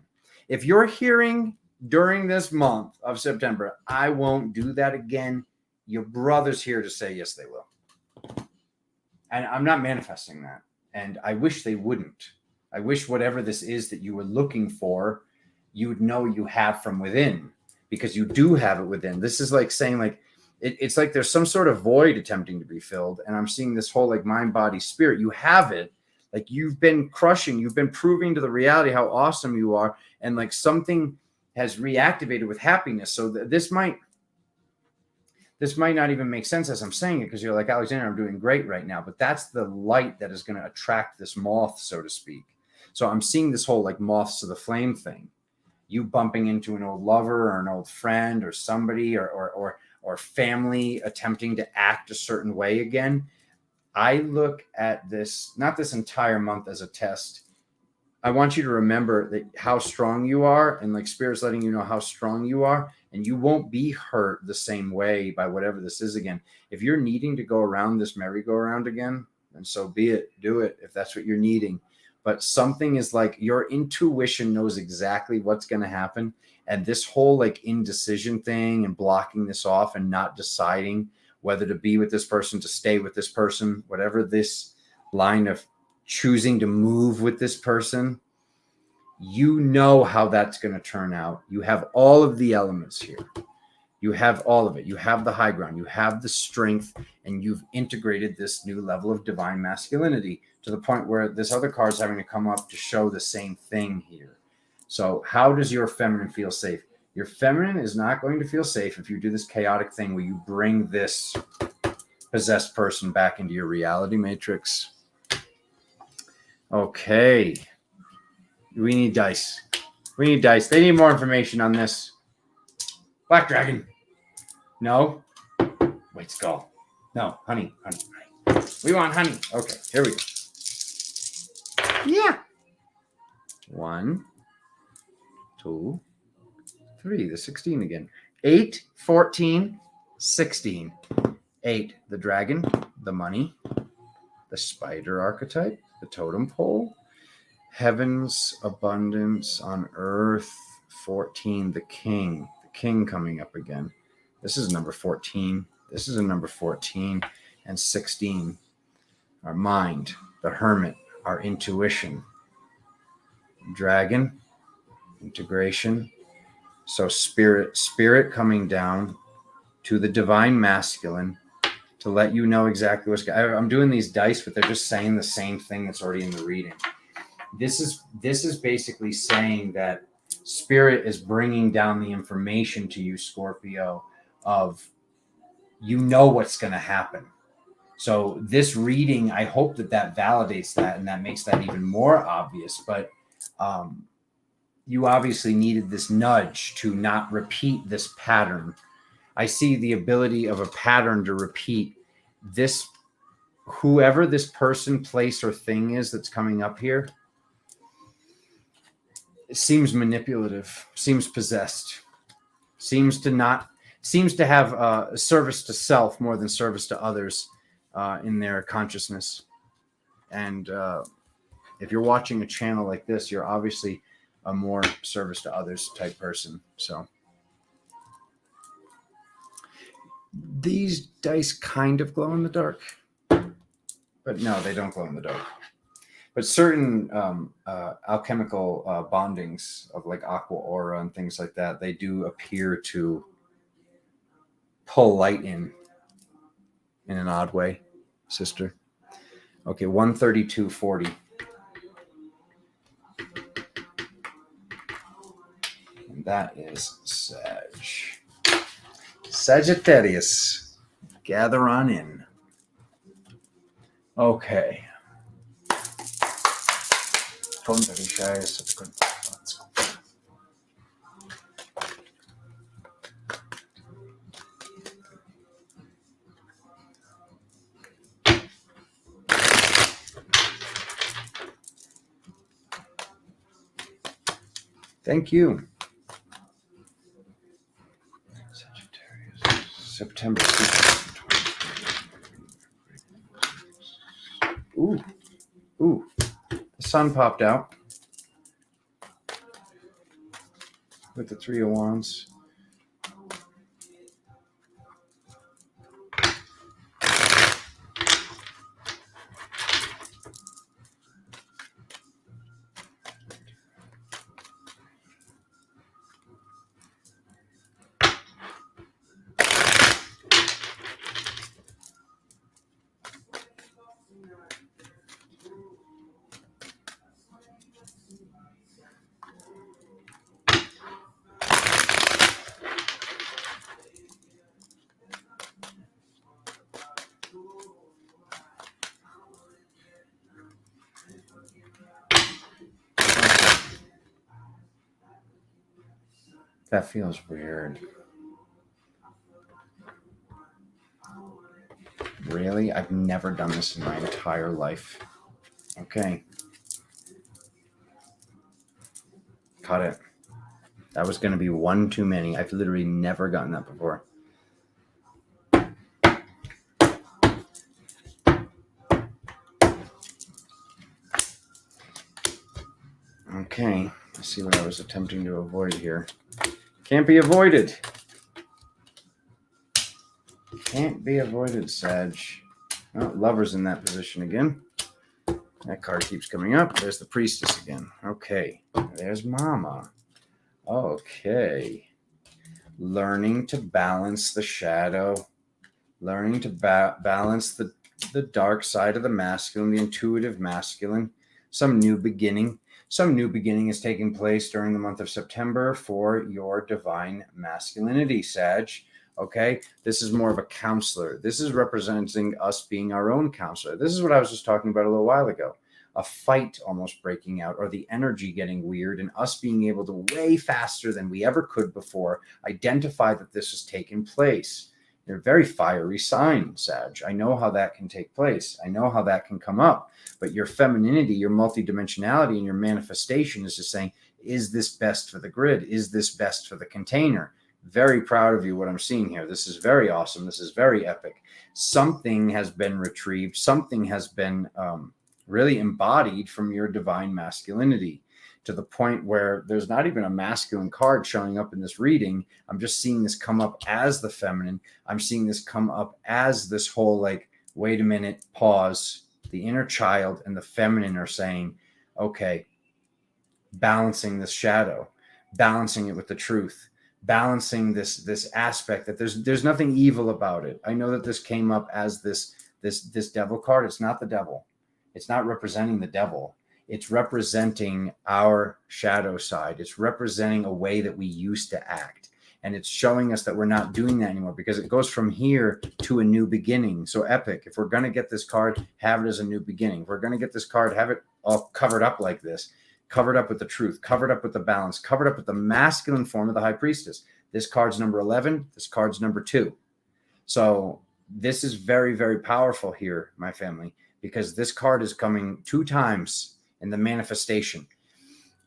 If you're hearing during this month of September, I won't do that again, your brother's here to say, yes, they will. And I'm not manifesting that. And I wish they wouldn't. I wish whatever this is that you were looking for, you would know you have from within, because you do have it within. This is like saying like, it's like there's some sort of void attempting to be filled. And I'm seeing this whole like mind, body, spirit. You have it. Like you've been crushing, you've been proving to the reality how awesome you are. And like something has reactivated with happiness. So this might not even make sense as I'm saying it, because you're like, Alexander, I'm doing great right now. But that's the light that is going to attract this moth, so to speak. So I'm seeing this whole like moths to the flame thing. You bumping into an old lover or an old friend or somebody or family attempting to act a certain way again. I look at this, not this entire month as a test. I want you to remember that how strong you are, and like Spirit's letting you know how strong you are, and you won't be hurt the same way by whatever this is again. If you're needing to go around this merry-go-round again, then so be it. Do it if that's what you're needing. But something is like your intuition knows exactly what's going to happen. And this whole like indecision thing and blocking this off and not deciding whether to be with this person, to stay with this person, whatever this line of choosing to move with this person, You know how that's going to turn out. You have all of the elements here. You have all of it. You have the high ground. You have the strength, and you've integrated this new level of divine masculinity to the point where this other card is having to come up to show the same thing here. So how does your feminine feel safe? Your feminine is not going to feel safe if you do this chaotic thing where you bring this possessed person back into your reality matrix. Okay. We need dice. We need dice. They need more information on this. Black dragon. No. White skull. No. Honey. Honey. Honey. We want honey. Okay. Here we go. Yeah. 1, 2, 3. The 16 again. 8, 14, 16. 8. The dragon. The money. The spider archetype. The totem pole. Heaven's abundance on earth. 14. The king. The king coming up again. This is number 14. This is a number 14. And 16. Our mind. The hermit. Our intuition. Dragon. Integration. So spirit coming down to the divine masculine to let you know exactly what's going on. I'm doing these dice, but they're just saying the same thing that's already in the reading. This is basically saying that spirit is bringing down the information to you, Scorpio, of you know what's going to happen. So this reading, I hope that validates that and that makes that even more obvious. But you obviously needed this nudge to not repeat this pattern. I see the ability of a pattern to repeat this. Whoever this person, place, or thing is that's coming up here, it seems manipulative, seems possessed, seems to have service to self more than service to others in their consciousness. And if you're watching a channel like this, you're obviously a more service to others type person. So these dice kind of glow in the dark, but no, they don't glow in the dark. But certain alchemical bondings of like aqua aura and things like that, they do appear to pull light in an odd way, sister. Okay, 132.40. And that is Sagittarius. Gather on in. Okay. Thank you. Sagittarius, September 2020. Ooh. The sun popped out with the 3 of Wands. That feels weird. Really? I've never done this in my entire life. Okay. Cut it. That was going to be one too many. I've literally never gotten that before. Okay. Let's see what I was attempting to avoid here. Can't be avoided. Can't be avoided, Sag. Oh, Lover's in that position again. That card keeps coming up. There's the priestess again. Okay. There's mama. Okay. Learning to balance the shadow. Learning to balance the dark side of the masculine, the intuitive masculine. Some new beginning. Some new beginning is taking place during the month of September for your divine masculinity, Sag. Okay, this is more of a counselor. This is representing us being our own counselor. This is what I was just talking about a little while ago. A fight almost breaking out, or the energy getting weird, and us being able to way faster than we ever could before identify that this has taken place. You're a very fiery sign, Sag. I know how that can take place. I know how that can come up. But your femininity, your multidimensionality, and your manifestation is just saying, is this best for the grid? Is this best for the container? Very proud of you, what I'm seeing here. This is very awesome. This is very epic. Something has been retrieved. Something has been really embodied from your divine masculinity, to the point where there's not even a masculine card showing up in this reading. I'm just seeing this come up as the feminine. I'm seeing this come up as this whole, like, wait a minute, pause. The inner child and the feminine are saying, okay, balancing this shadow, balancing it with the truth, balancing this aspect that there's nothing evil about it. I know that this came up as this devil card. It's not the devil. It's not representing the devil. It's representing our shadow side. It's representing a way that we used to act. And it's showing us that we're not doing that anymore, because it goes from here to a new beginning. So epic. If we're going to get this card, have it as a new beginning. If we're going to get this card, have it all covered up like this, covered up with the truth, covered up with the balance, covered up with the masculine form of the high priestess. This card's number 11. This card's number 2. So this is very, very powerful here, my family, because this card is coming 2 times in the manifestation.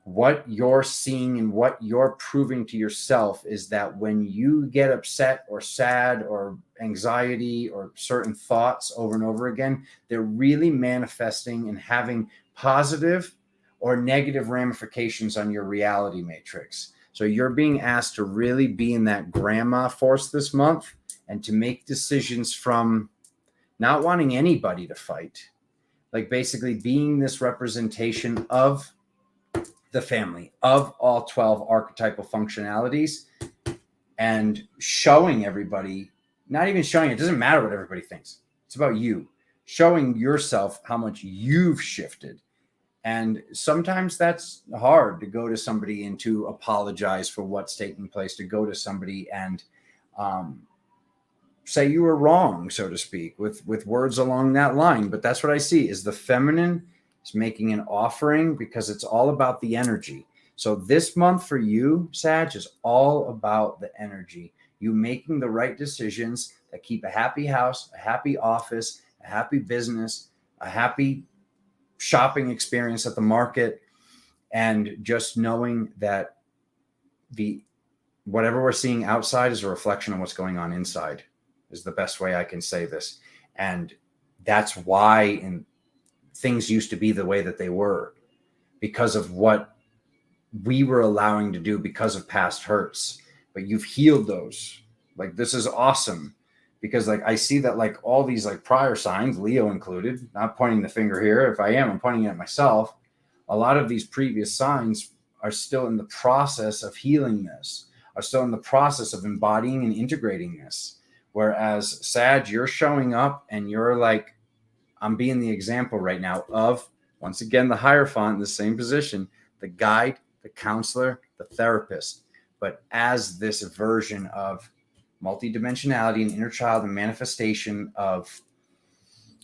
What you're seeing and what you're proving to yourself is that when you get upset or sad or anxiety or certain thoughts over and over again, they're really manifesting and having positive or negative ramifications on your reality matrix. So you're being asked to really be in that grandma force this month, and to make decisions from not wanting anybody to fight, like basically being this representation of the family, of all 12 archetypal functionalities, and showing everybody, not even showing, it doesn't matter what everybody thinks. It's about you, showing yourself how much you've shifted. And sometimes that's hard, to go to somebody and to apologize for what's taking place, to go to somebody and say you were wrong, so to speak, with words along that line. But that's what I see, is the feminine is making an offering, because it's all about the energy. So this month for you, Sag, is all about the energy. You making the right decisions that keep a happy house, a happy office, a happy business, a happy shopping experience at the market, and just knowing that whatever we're seeing outside is a reflection of what's going on inside, is the best way I can say this. And that's why things used to be the way that they were, because of what we were allowing to do because of past hurts. But you've healed those. Like, this is awesome, because like I see that like all these like prior signs, Leo included, not pointing the finger here. If I am, I'm pointing at myself. A lot of these previous signs are still in the process of healing this, are still in the process of embodying and integrating this. Whereas Sag, you're showing up and you're like, I'm being the example right now of, once again, the Hierophant in the same position, the guide, the counselor, the therapist, but as this version of multidimensionality and inner child and manifestation of,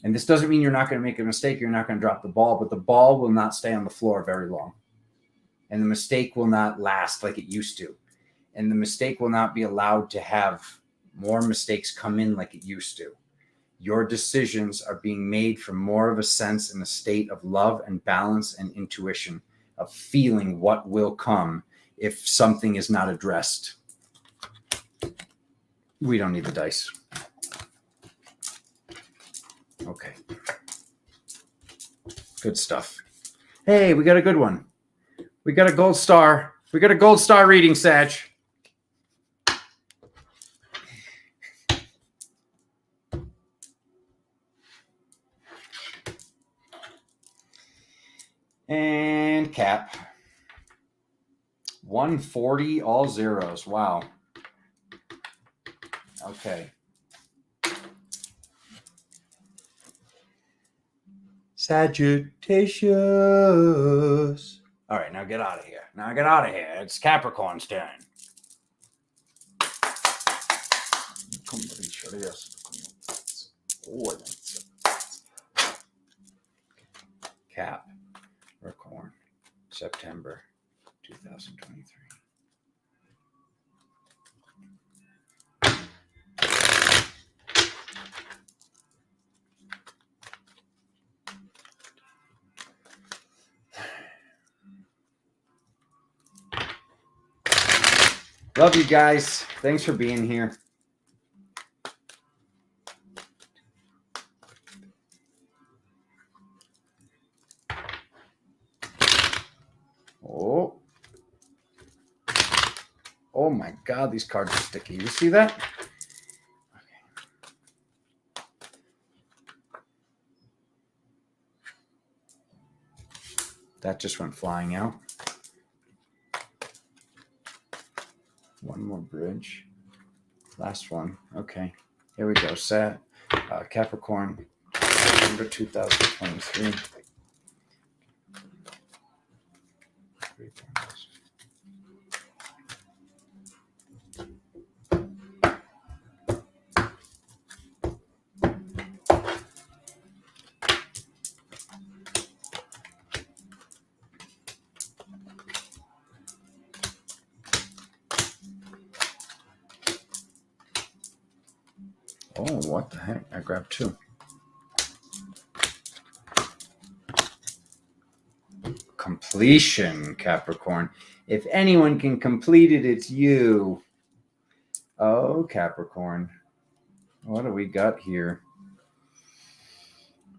and this doesn't mean you're not going to make a mistake, you're not going to drop the ball, but the ball will not stay on the floor very long. And the mistake will not last like it used to. And the mistake will not be allowed to have more mistakes come in like it used to. Your decisions are being made from more of a sense and a state of love and balance and intuition, of feeling what will come if something is not addressed. We don't need the dice. Okay. Good stuff. Hey, we got a good one. We got a gold star. We got a gold star reading, Sag. And Cap. 140, all zeros. Wow. Okay. Sagittarius. All right, now get out of here. Now get out of here. It's Capricorn's turn. Capricorn, September 2023. Love you guys. Thanks for being here. Oh. Oh my God, these cards are sticky. You see that? That just went flying out. One more bridge. Last one. Okay. Here we go. Capricorn, November 2023. Oh, what the heck? I grabbed two. Completion, Capricorn. If anyone can complete it, it's you. Oh, Capricorn. What do we got here?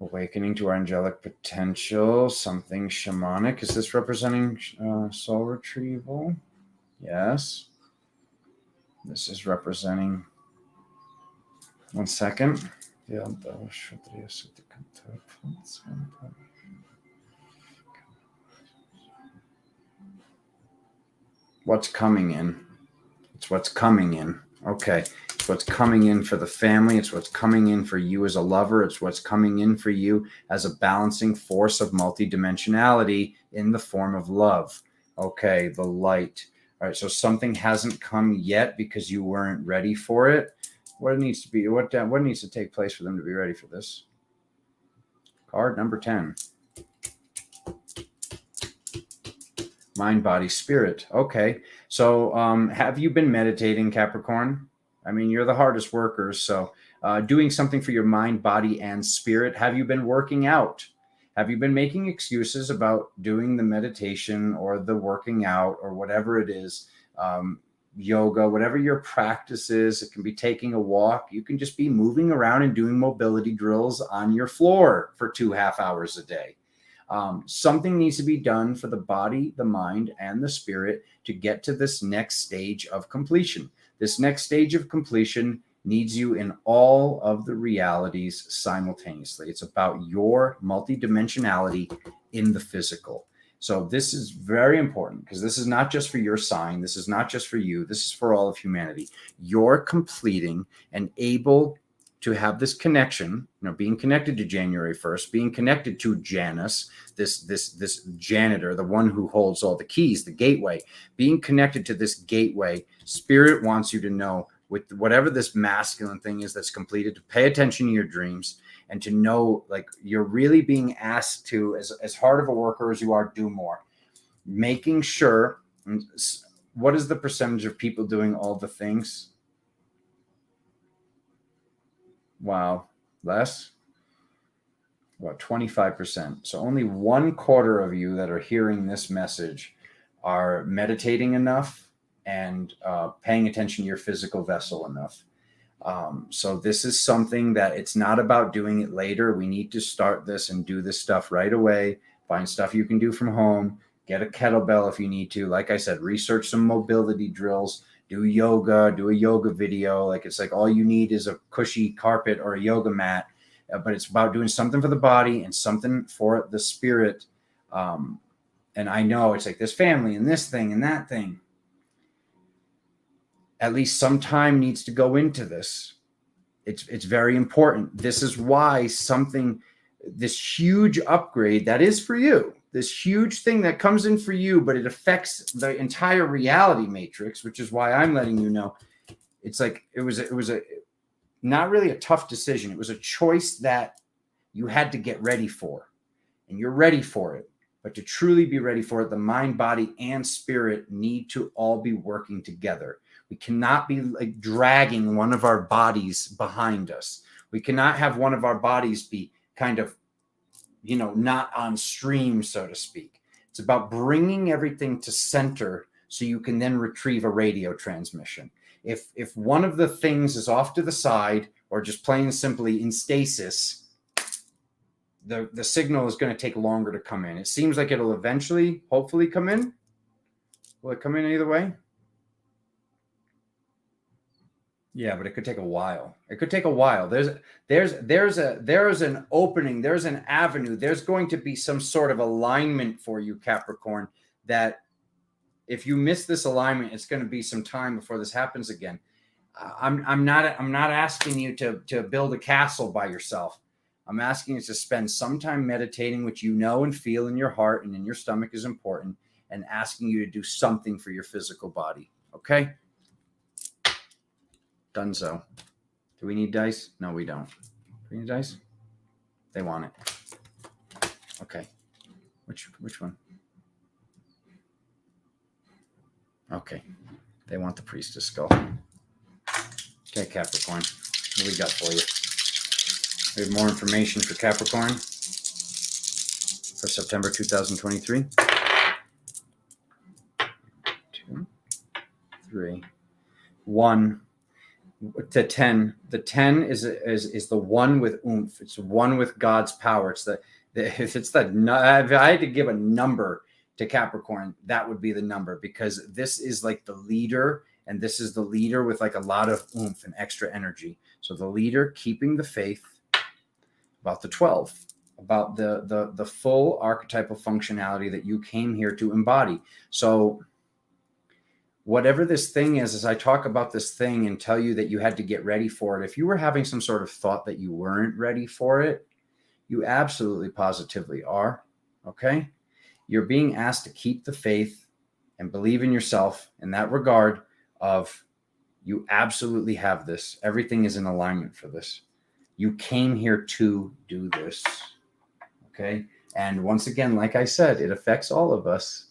Awakening to our angelic potential. Something shamanic. Is this representing soul retrieval? Yes. This is representing... One second. What's coming in? It's what's coming in. Okay. It's what's coming in for the family. It's what's coming in for you as a lover. It's what's coming in for you as a balancing force of multidimensionality in the form of love. Okay. The light. All right. So something hasn't come yet because you weren't ready for it. What needs to be? What needs to take place for them to be ready for this? Card number 10. Mind, body, spirit. Okay. So have you been meditating, Capricorn? I mean, you're the hardest workers. So doing something for your mind, body, and spirit. Have you been working out? Have you been making excuses about doing the meditation or the working out or whatever it is? Yoga, whatever your practice is. It can be taking a walk. You can just be moving around and doing mobility drills on your floor for 2.5 hours a day. Something needs to be done for the body, the mind, and the spirit to get to this next stage of completion. This next stage of completion needs you in all of the realities simultaneously. It's about your multidimensionality in the physical. So this is very important because this is not just for your sign. This is not just for you. This is for all of humanity. You're completing and able to have this connection, being connected to January 1st, being connected to Janus, this janitor, the one who holds all the keys, the gateway, being connected to this gateway. Spirit wants you to know, with whatever this masculine thing is that's completed, to pay attention to your dreams and to know, like, you're really being asked to, as hard of a worker as you are, do more. Making sure, what is the percentage of people doing all the things? Wow, less? About 25%. So only 1/4 of you that are hearing this message are meditating enough and paying attention to your physical vessel enough. So this is something that it's not about doing it later. We need to start this and do this stuff right away. Find stuff you can do from home. Get a kettlebell if you need to. Like I said, research some mobility drills. Do yoga, do a yoga video. Like, it's like all you need is a cushy carpet or a yoga mat. But it's about doing something for the body and something for the spirit And I know it's like this family and this thing and that thing. At least some time needs to go into this. It's very important. This is why this huge upgrade that is for you, this huge thing that comes in for you, but it affects the entire reality matrix, which is why I'm letting you know. It's like it was a not really a tough decision. It was a choice that you had to get ready for, and you're ready for it. But to truly be ready for it, the mind, body, and spirit need to all be working together. We cannot be like dragging one of our bodies behind us. We cannot have one of our bodies be kind of, not on stream, so to speak. It's about bringing everything to center so you can then retrieve a radio transmission. If one of the things is off to the side or just plain simply in stasis, the signal is going to take longer to come in. It seems like it'll eventually, hopefully, come in. Will it come in either way? Yeah, but it could take a while. It could take a while. There's an opening. There's an avenue. There's going to be some sort of alignment for you, Capricorn, that if you miss this alignment, it's going to be some time before this happens again. I'm not asking you to build a castle by yourself. I'm asking you to spend some time meditating, which you know and feel in your heart and in your stomach is important, and asking you to do something for your physical body. Okay? Dunzo. Do we need dice? No, we don't. Do we need dice? They want it. Okay. Which one? Okay. They want the priestess skull. Okay, Capricorn. What do we got for you? We have more information for Capricorn for September 2023. 2, 3, 1 to 10. The 10 is the one with oomph. It's the one with God's power. If I had to give a number to Capricorn, that would be the number, because this is like the leader, and this is the leader with like a lot of oomph and extra energy. So the leader keeping the faith, about the 12, about the full archetypal functionality that you came here to embody. So whatever this thing is, as I talk about this thing and tell you that you had to get ready for it, if you were having some sort of thought that you weren't ready for it, you absolutely positively are. Okay? You're being asked to keep the faith and believe in yourself in that regard of you absolutely have this. Everything is in alignment for this. You came here to do this. Okay? And once again, like I said, it affects all of us.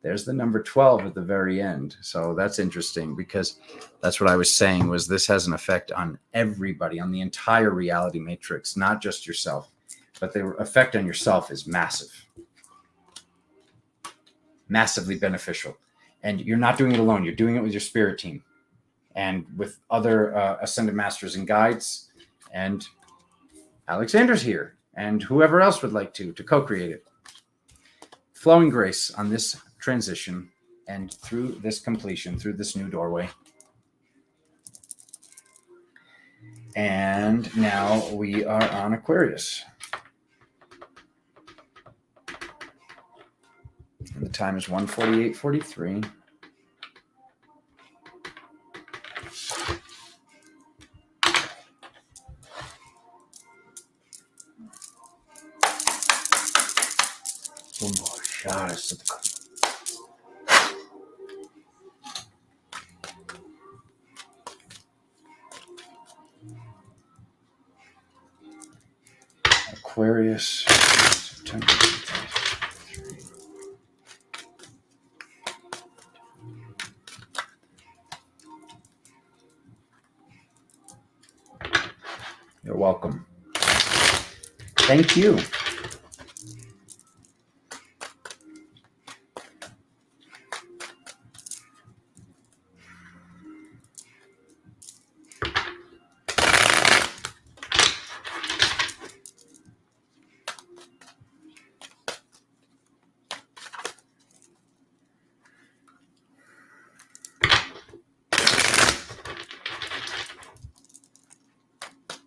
There's the number 12 at the very end. So that's interesting, because that's what I was saying, was this has an effect on everybody, on the entire reality matrix, not just yourself. But the effect on yourself is massive. Massively beneficial. And you're not doing it alone. You're doing it with your spirit team and with other ascended masters and guides. And Alexander's here, and whoever else would like to co-create it. Flowing grace on this transition and through this completion, through this new doorway. And now we are on Aquarius. And the time is 1:48:43. Aquarius, September 2023. You're welcome. Thank you.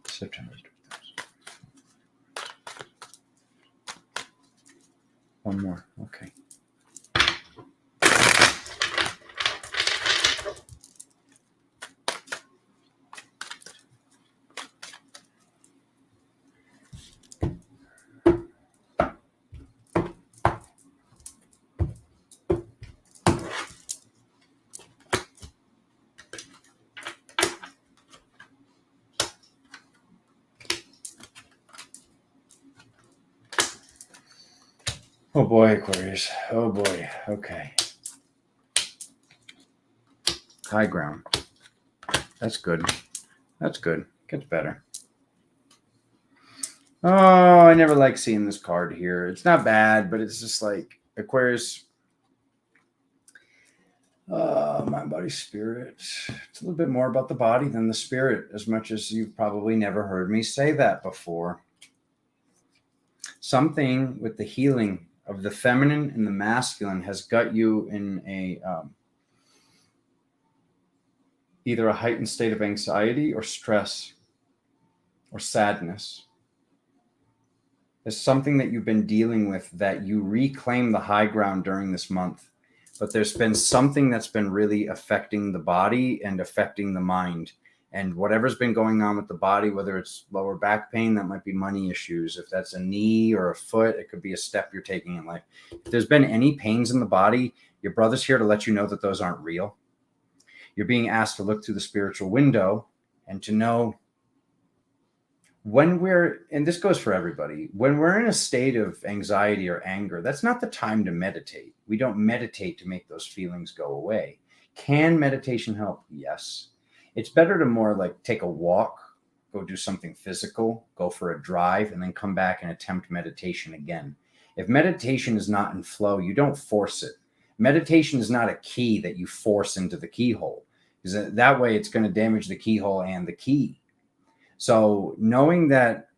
September 2000. One more. Okay. Oh boy, Aquarius. Oh boy. Okay. High ground. That's good. That's good. Gets better. Oh, I never like seeing this card here. It's not bad, but it's just like Aquarius. Mind, body, spirit. It's a little bit more about the body than the spirit, as much as you've probably never heard me say that before. Something with the healing of the feminine and the masculine has got you in a either a heightened state of anxiety or stress or sadness. There's something that you've been dealing with that you reclaim the high ground during this month. But there's been something that's been really affecting the body and affecting the mind. And whatever's been going on with the body, whether it's lower back pain, that might be money issues. If that's a knee or a foot, it could be a step you're taking in life. If there's been any pains in the body, your brother's here to let you know that those aren't real. You're being asked to look through the spiritual window and to know when we're, and this goes for everybody, when we're in a state of anxiety or anger, that's not the time to meditate. We don't meditate to make those feelings go away. Can meditation help? Yes. It's better to more like take a walk, go do something physical, go for a drive, and then come back and attempt meditation again. If meditation is not in flow, you don't force it. Meditation is not a key that you force into the keyhole, because that way it's going to damage the keyhole and the key. So knowing that,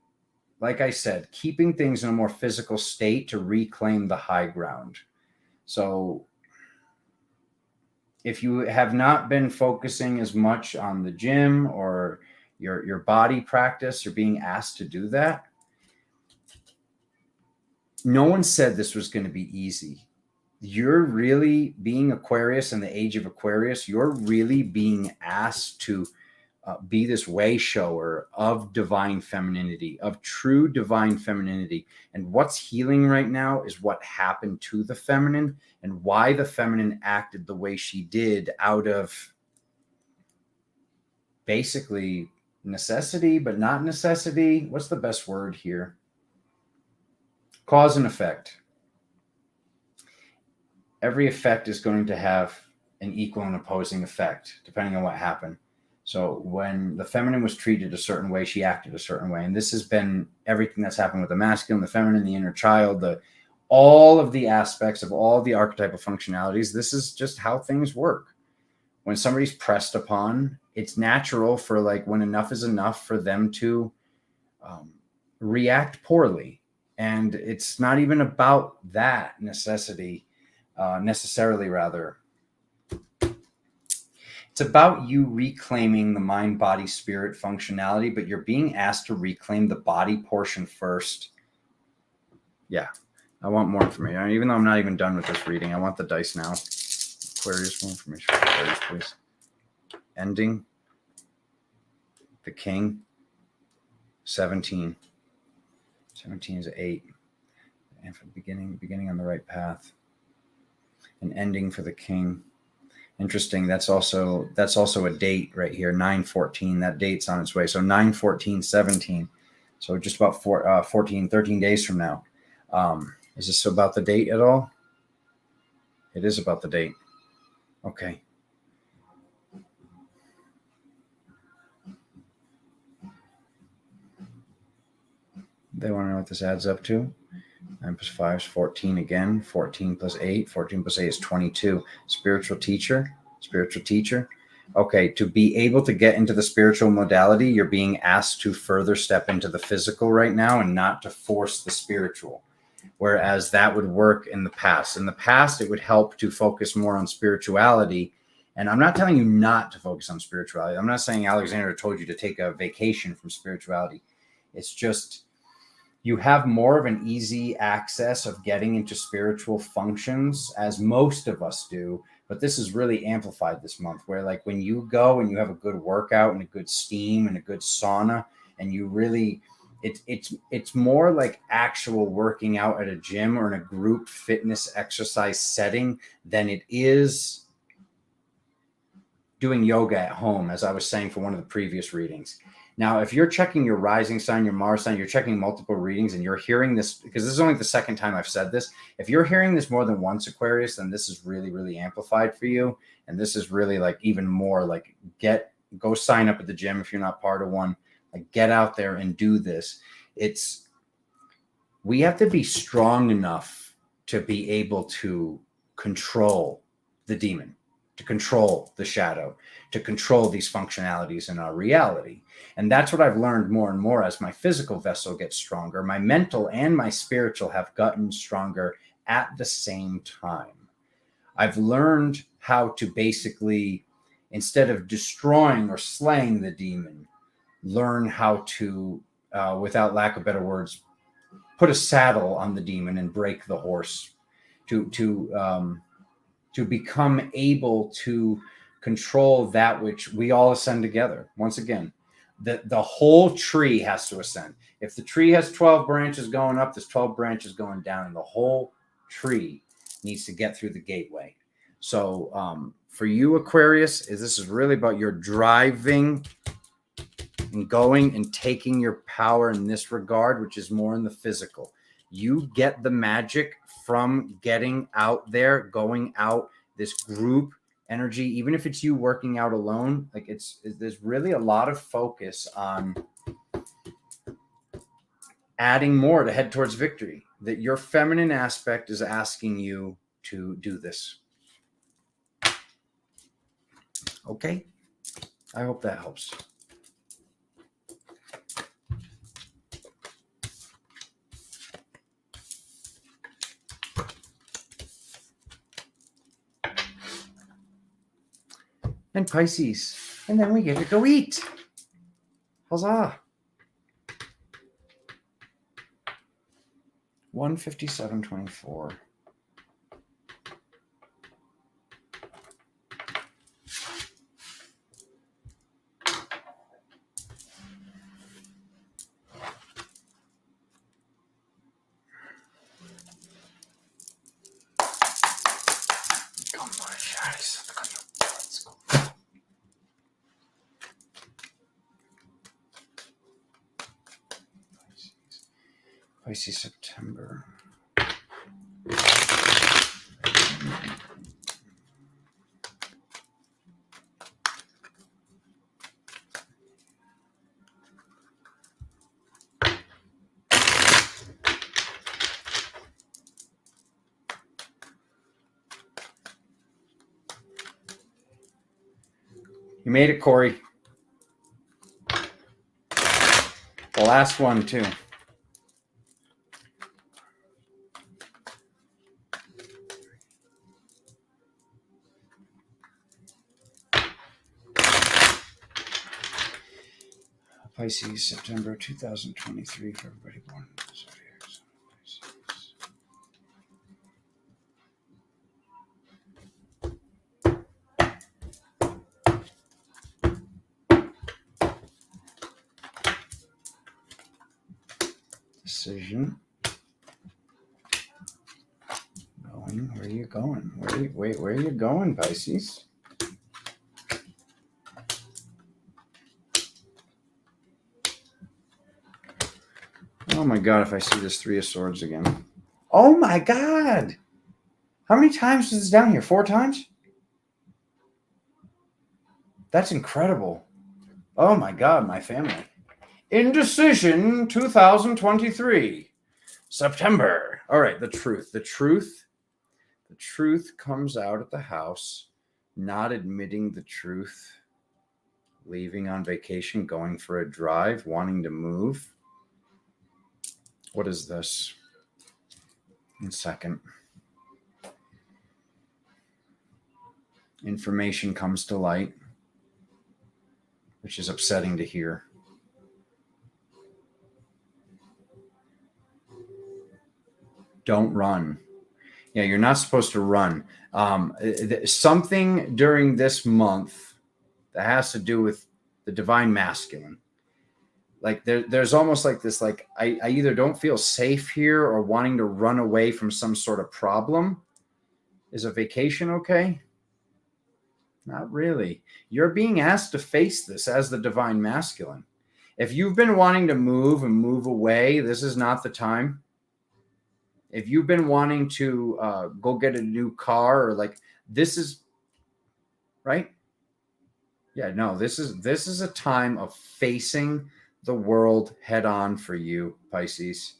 like I said, keeping things in a more physical state to reclaim the high ground. So if you have not been focusing as much on the gym or your body practice, you're being asked to do that. No one said this was going to be easy. You're really being Aquarius in the age of Aquarius. You're really being asked to be this way shower of divine femininity, of true divine femininity. And what's healing right now is what happened to the feminine and why the feminine acted the way she did out of basically necessity, but not necessity. What's the best word here? Cause and effect. Every effect is going to have an equal and opposing effect, depending on what happened. So when the feminine was treated a certain way, she acted a certain way. And this has been everything that's happened with the masculine, the feminine, the inner child, all of the aspects of all the archetypal functionalities. This is just how things work. When somebody's pressed upon, it's natural for like when enough is enough for them to react poorly. And it's not even about that necessarily. It's about you reclaiming the mind, body, spirit functionality, but you're being asked to reclaim the body portion first. Yeah, I want more information. Even though I'm not even done with this reading, I want the dice now. Aquarius, more information for Aquarius, please. Ending. The King. 17. 17 is 8. And for the beginning on the right path. An ending for the King. Interesting. That's also a date right here, 9/14. That date's on its way. So 9/14/17. So just about 13 days from now. Is this about the date at all? It is about the date. Okay. They want to know what this adds up to. 9 plus 5 is 14 again. 14 plus 8. 14 plus 8 is 22. Spiritual teacher. Okay, to be able to get into the spiritual modality, you're being asked to further step into the physical right now and not to force the spiritual. Whereas that would work in the past. In the past, it would help to focus more on spirituality. And I'm not telling you not to focus on spirituality. I'm not saying Alexander told you to take a vacation from spirituality. It's just you have more of an easy access of getting into spiritual functions, as most of us do. But this is really amplified this month, where like when you go and you have a good workout and a good steam and a good sauna, and you really, it's more like actual working out at a gym or in a group fitness exercise setting than it is doing yoga at home, as I was saying for one of the previous readings. Now, if you're checking your rising sign, your Mars sign, you're checking multiple readings and you're hearing this, because this is only the second time I've said this. If you're hearing this more than once, Aquarius, then this is really, really amplified for you. And this is really like even more like go sign up at the gym if you're not part of one. Like get out there and do this. We have to be strong enough to be able to control the demon, to control the shadow, to control these functionalities in our reality. And that's what I've learned more and more as my physical vessel gets stronger. My mental and my spiritual have gotten stronger at the same time. I've learned how to basically, instead of destroying or slaying the demon, learn how to, without lack of better words, put a saddle on the demon and break the horse, to become able to control that which we all ascend together. Once again, the whole tree has to ascend. If the tree has 12 branches going up, there's 12 branches going down, and the whole tree needs to get through the gateway. So for you, Aquarius, this is really about your driving and going and taking your power in this regard, which is more in the physical. You get the magic from getting out there, going out, this group energy, even if it's you working out alone. Like there's really a lot of focus on adding more to head towards victory, that your feminine aspect is asking you to do this. Okay, I hope that helps. And Pisces, and then we get to go eat. Huzzah! 157.24. Pisces, September. You made it, Corey. The last one, too. Pisces, September 2023 for everybody born in the Zodiac. Decision. Going. Where are you going? Where are you going, Pisces? Oh my God, if I see this Three of Swords again. Oh my God. How many times is this down here? 4 times? That's incredible. Oh my God, my family. Indecision 2023. September. All right, the truth. The truth comes out at the house, not admitting the truth, leaving on vacation, going for a drive, wanting to move. What is this? In second. Information comes to light, which is upsetting to hear. Don't run. Yeah, you're not supposed to run. Something during this month that has to do with the divine masculine. Like there's almost like this, like I either don't feel safe here or wanting to run away from some sort of problem. Is a vacation okay? Not really. You're being asked to face this as the divine masculine. If you've been wanting to move and move away, this is not the time. If you've been wanting to go get a new car, or like, this is right. Yeah, no, this is a time of facing the world head on for you, Pisces.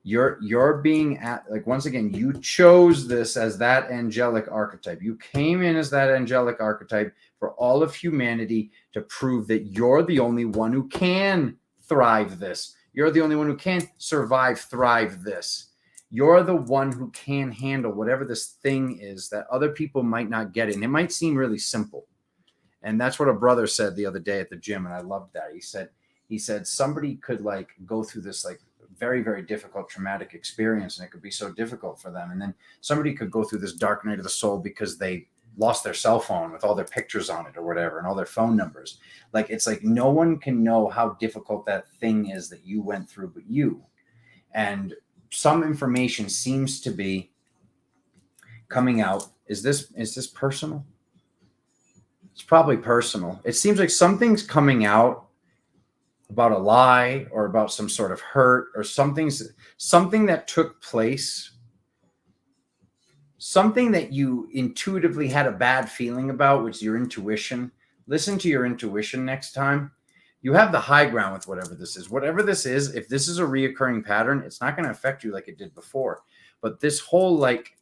You're being at, like, once again, you chose this as that angelic archetype. You came in as that angelic archetype for all of humanity to prove that you're the only one who can thrive this. You're the only one who can survive, thrive this. You're the one who can handle whatever this thing is that other people might not get. And it might seem really simple. And that's what a brother said the other day at the gym. And I loved that. He said somebody could like go through this like very, very difficult traumatic experience, and it could be so difficult for them. And then somebody could go through this dark night of the soul because they lost their cell phone with all their pictures on it or whatever, and all their phone numbers. Like, it's like no one can know how difficult that thing is that you went through but you. And some information seems to be coming out. Is this personal? It's probably personal. It seems like something's coming out about a lie or about some sort of hurt or something that took place, something that you intuitively had a bad feeling about, which is your intuition. Listen to your intuition next time. You have the high ground with whatever this is. Whatever this is, if this is a reoccurring pattern, it's not going to affect you like it did before. But this whole, like,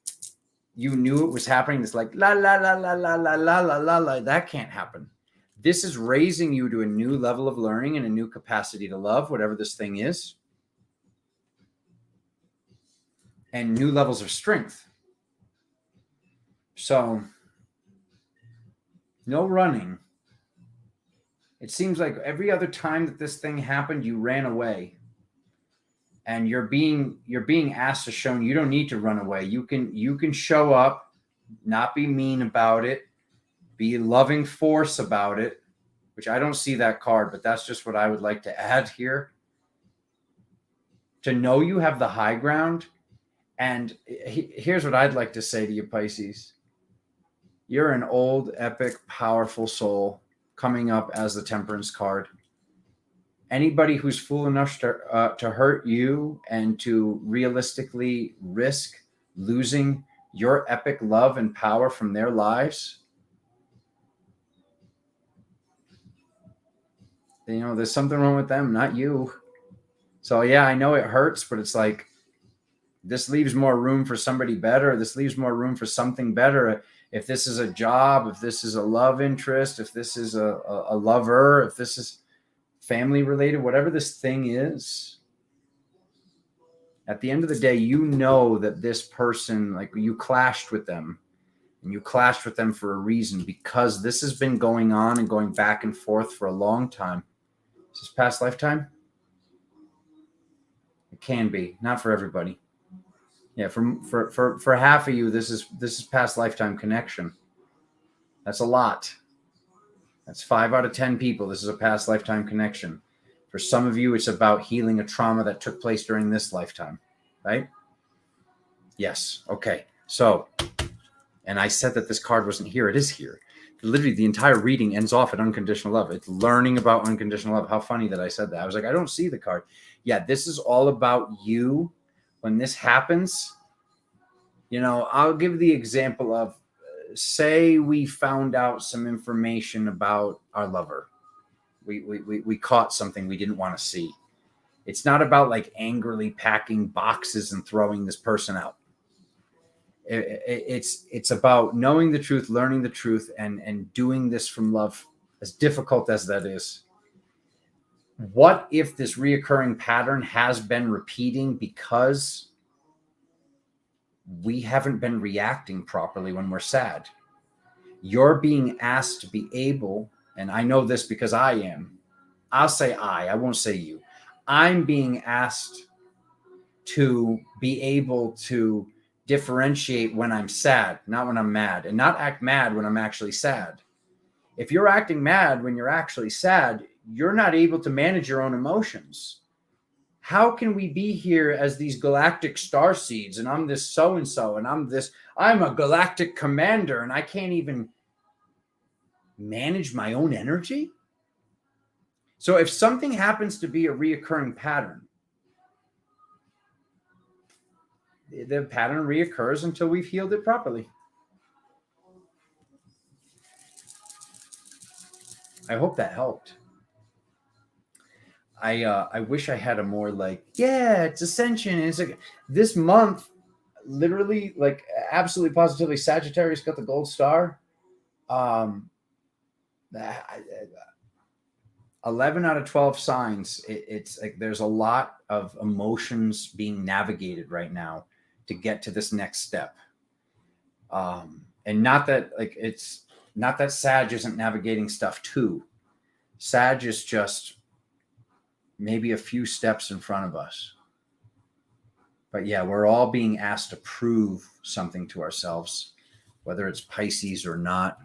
you knew it was happening, this like la la la la la la la la la la, that can't happen. This is raising you to a new level of learning and a new capacity to love, whatever this thing is, and new levels of strength. So, no running. It seems like every other time that this thing happened, you ran away. And you're being asked to show you don't need to run away. You can show up, not be mean about it, be loving force about it, which I don't see that card, but that's just what I would like to add here. To know you have the high ground. And here's what I'd like to say to you, Pisces. You're an old, epic, powerful soul coming up as the Temperance card. Anybody who's fool enough to hurt you and to realistically risk losing your epic love and power from their lives, you know, there's something wrong with them, not you. So yeah, I know it hurts, but it's like, this leaves more room for somebody better. This leaves more room for something better. If this is a job, if this is a love interest, if this is a lover, if this is family related, whatever this thing is, at the end of the day, you know that this person, like, you clashed with them, and you clashed with them for a reason, because this has been going on and going back and forth for a long time. Is this past lifetime? It can be, not for everybody. Yeah, for half of you, this is past lifetime connection. That's a lot. That's 5 out of 10 people. This is a past lifetime connection. For some of you, it's about healing a trauma that took place during this lifetime, right? Yes. Okay. So, and I said that this card wasn't here. It is here. Literally, the entire reading ends off at unconditional love. It's learning about unconditional love. How funny that I said that. I was like, I don't see the card. Yeah, this is all about you. When this happens, you know, I'll give the example of, say we found out some information about our lover. We caught something we didn't want to see. It's not about like angrily packing boxes and throwing this person out. It's about knowing the truth, learning the truth, and doing this from love, as difficult as that is. What if this reoccurring pattern has been repeating because we haven't been reacting properly when we're sad? You're being asked to be able, and I know this because I am. I'll say I won't say you. I'm being asked to be able to differentiate when I'm sad, not when I'm mad, and not act mad when I'm actually sad. If you're acting mad when you're actually sad, you're not able to manage your own emotions. How can we be here as these galactic star seeds and I'm this so-and-so and I'm a galactic commander and I can't even manage my own energy? So if something happens to be a reoccurring pattern, the pattern reoccurs until we've healed it properly. I hope that helped. I wish I had a more like, yeah, it's ascension. It's like this month, literally, like absolutely positively, Sagittarius got the gold star. 11 out of 12 signs. It's like there's a lot of emotions being navigated right now to get to this next step. And not that like it's not that Sag isn't navigating stuff too. Sag is just maybe a few steps in front of us. But yeah, we're all being asked to prove something to ourselves, whether it's Pisces or not.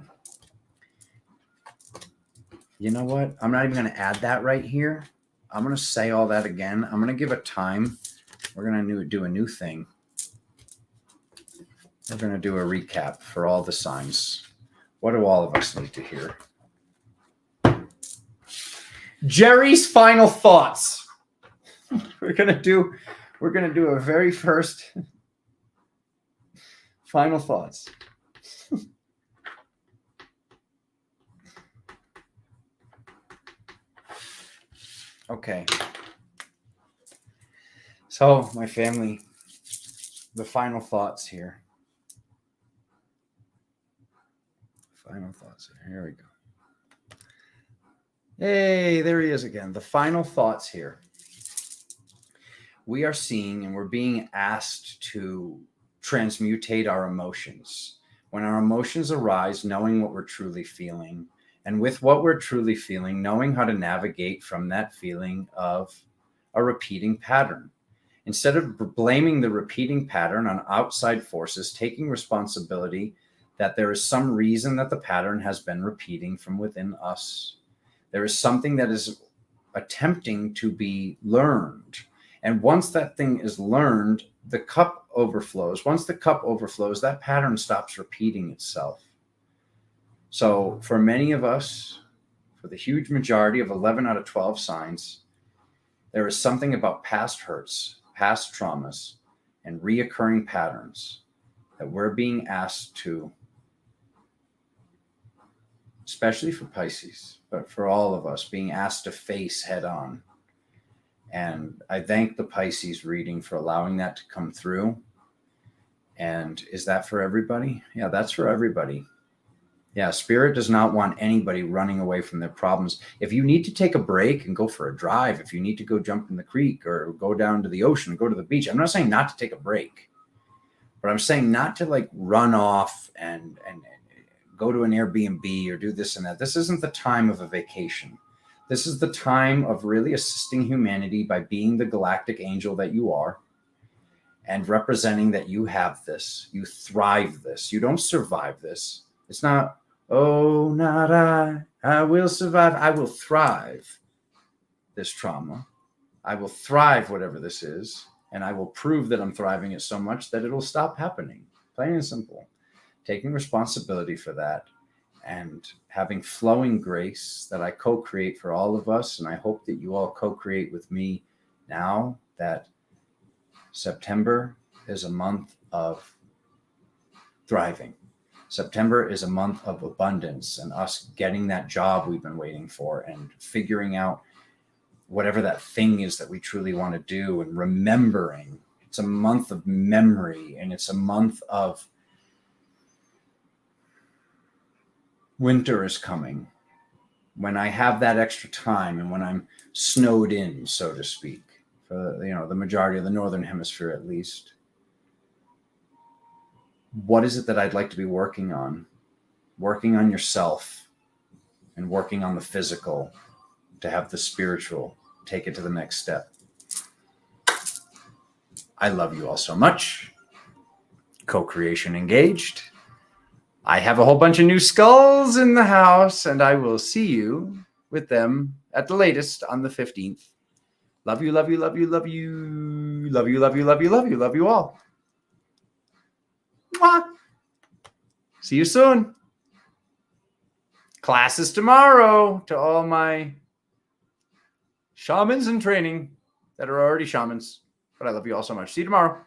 You know what? I'm not even going to add that right here. I'm going to say all that again. I'm going to give a time. We're going to do a new thing. We're going to do a recap for all the signs. What do all of us need to hear? Jerry's final thoughts. We're going to do a very first final thoughts. Okay. So, my family, the final thoughts here. Final thoughts here. Here we go. Hey, there he is again. The final thoughts here. We are seeing and we're being asked to transmutate our emotions. When our emotions arise, knowing what we're truly feeling, and with what we're truly feeling, knowing how to navigate from that feeling of a repeating pattern. Instead of blaming the repeating pattern on outside forces, taking responsibility that there is some reason that the pattern has been repeating from within us. There is something that is attempting to be learned. And once that thing is learned, the cup overflows. Once the cup overflows, that pattern stops repeating itself. So for many of us, for the huge majority of 11 out of 12 signs, there is something about past hurts, past traumas, and reoccurring patterns that we're being asked to, especially for Pisces, but for all of us, being asked to face head on. And I thank the Pisces reading for allowing that to come through. And is that for everybody? Yeah, that's for everybody. Yeah, Spirit does not want anybody running away from their problems. If you need to take a break and go for a drive, if you need to go jump in the creek or go down to the ocean, go to the beach, I'm not saying not to take a break, but I'm saying not to like run off and go to an Airbnb or do this and that. This isn't the time of a vacation. This is the time of really assisting humanity by being the galactic angel that you are and representing that you have this, you thrive this, you don't survive this. It's not, oh, not I will survive. I will thrive this trauma. I will thrive whatever this is. And I will prove that I'm thriving it so much that it'll stop happening. Plain and simple. Taking responsibility for that and having flowing grace that I co-create for all of us. And I hope that you all co-create with me now that September is a month of thriving. September is a month of abundance and us getting that job we've been waiting for and figuring out whatever that thing is that we truly want to do and remembering. It's a month of memory and it's a month of winter is coming. When I have that extra time and when I'm snowed in, so to speak, for the majority of the northern hemisphere at least. What is it that I'd like to be working on? Working on yourself and working on the physical to have the spiritual take it to the next step. I love you all so much. Co-creation engaged. I have a whole bunch of new skulls in the house, and I will see you with them at the latest on the 15th. Love you, love you, love you, love you. Love you, love you, love you, love you, love you all. Mwah. See you soon. Classes tomorrow to all my shamans in training that are already shamans. But I love you all so much. See you tomorrow.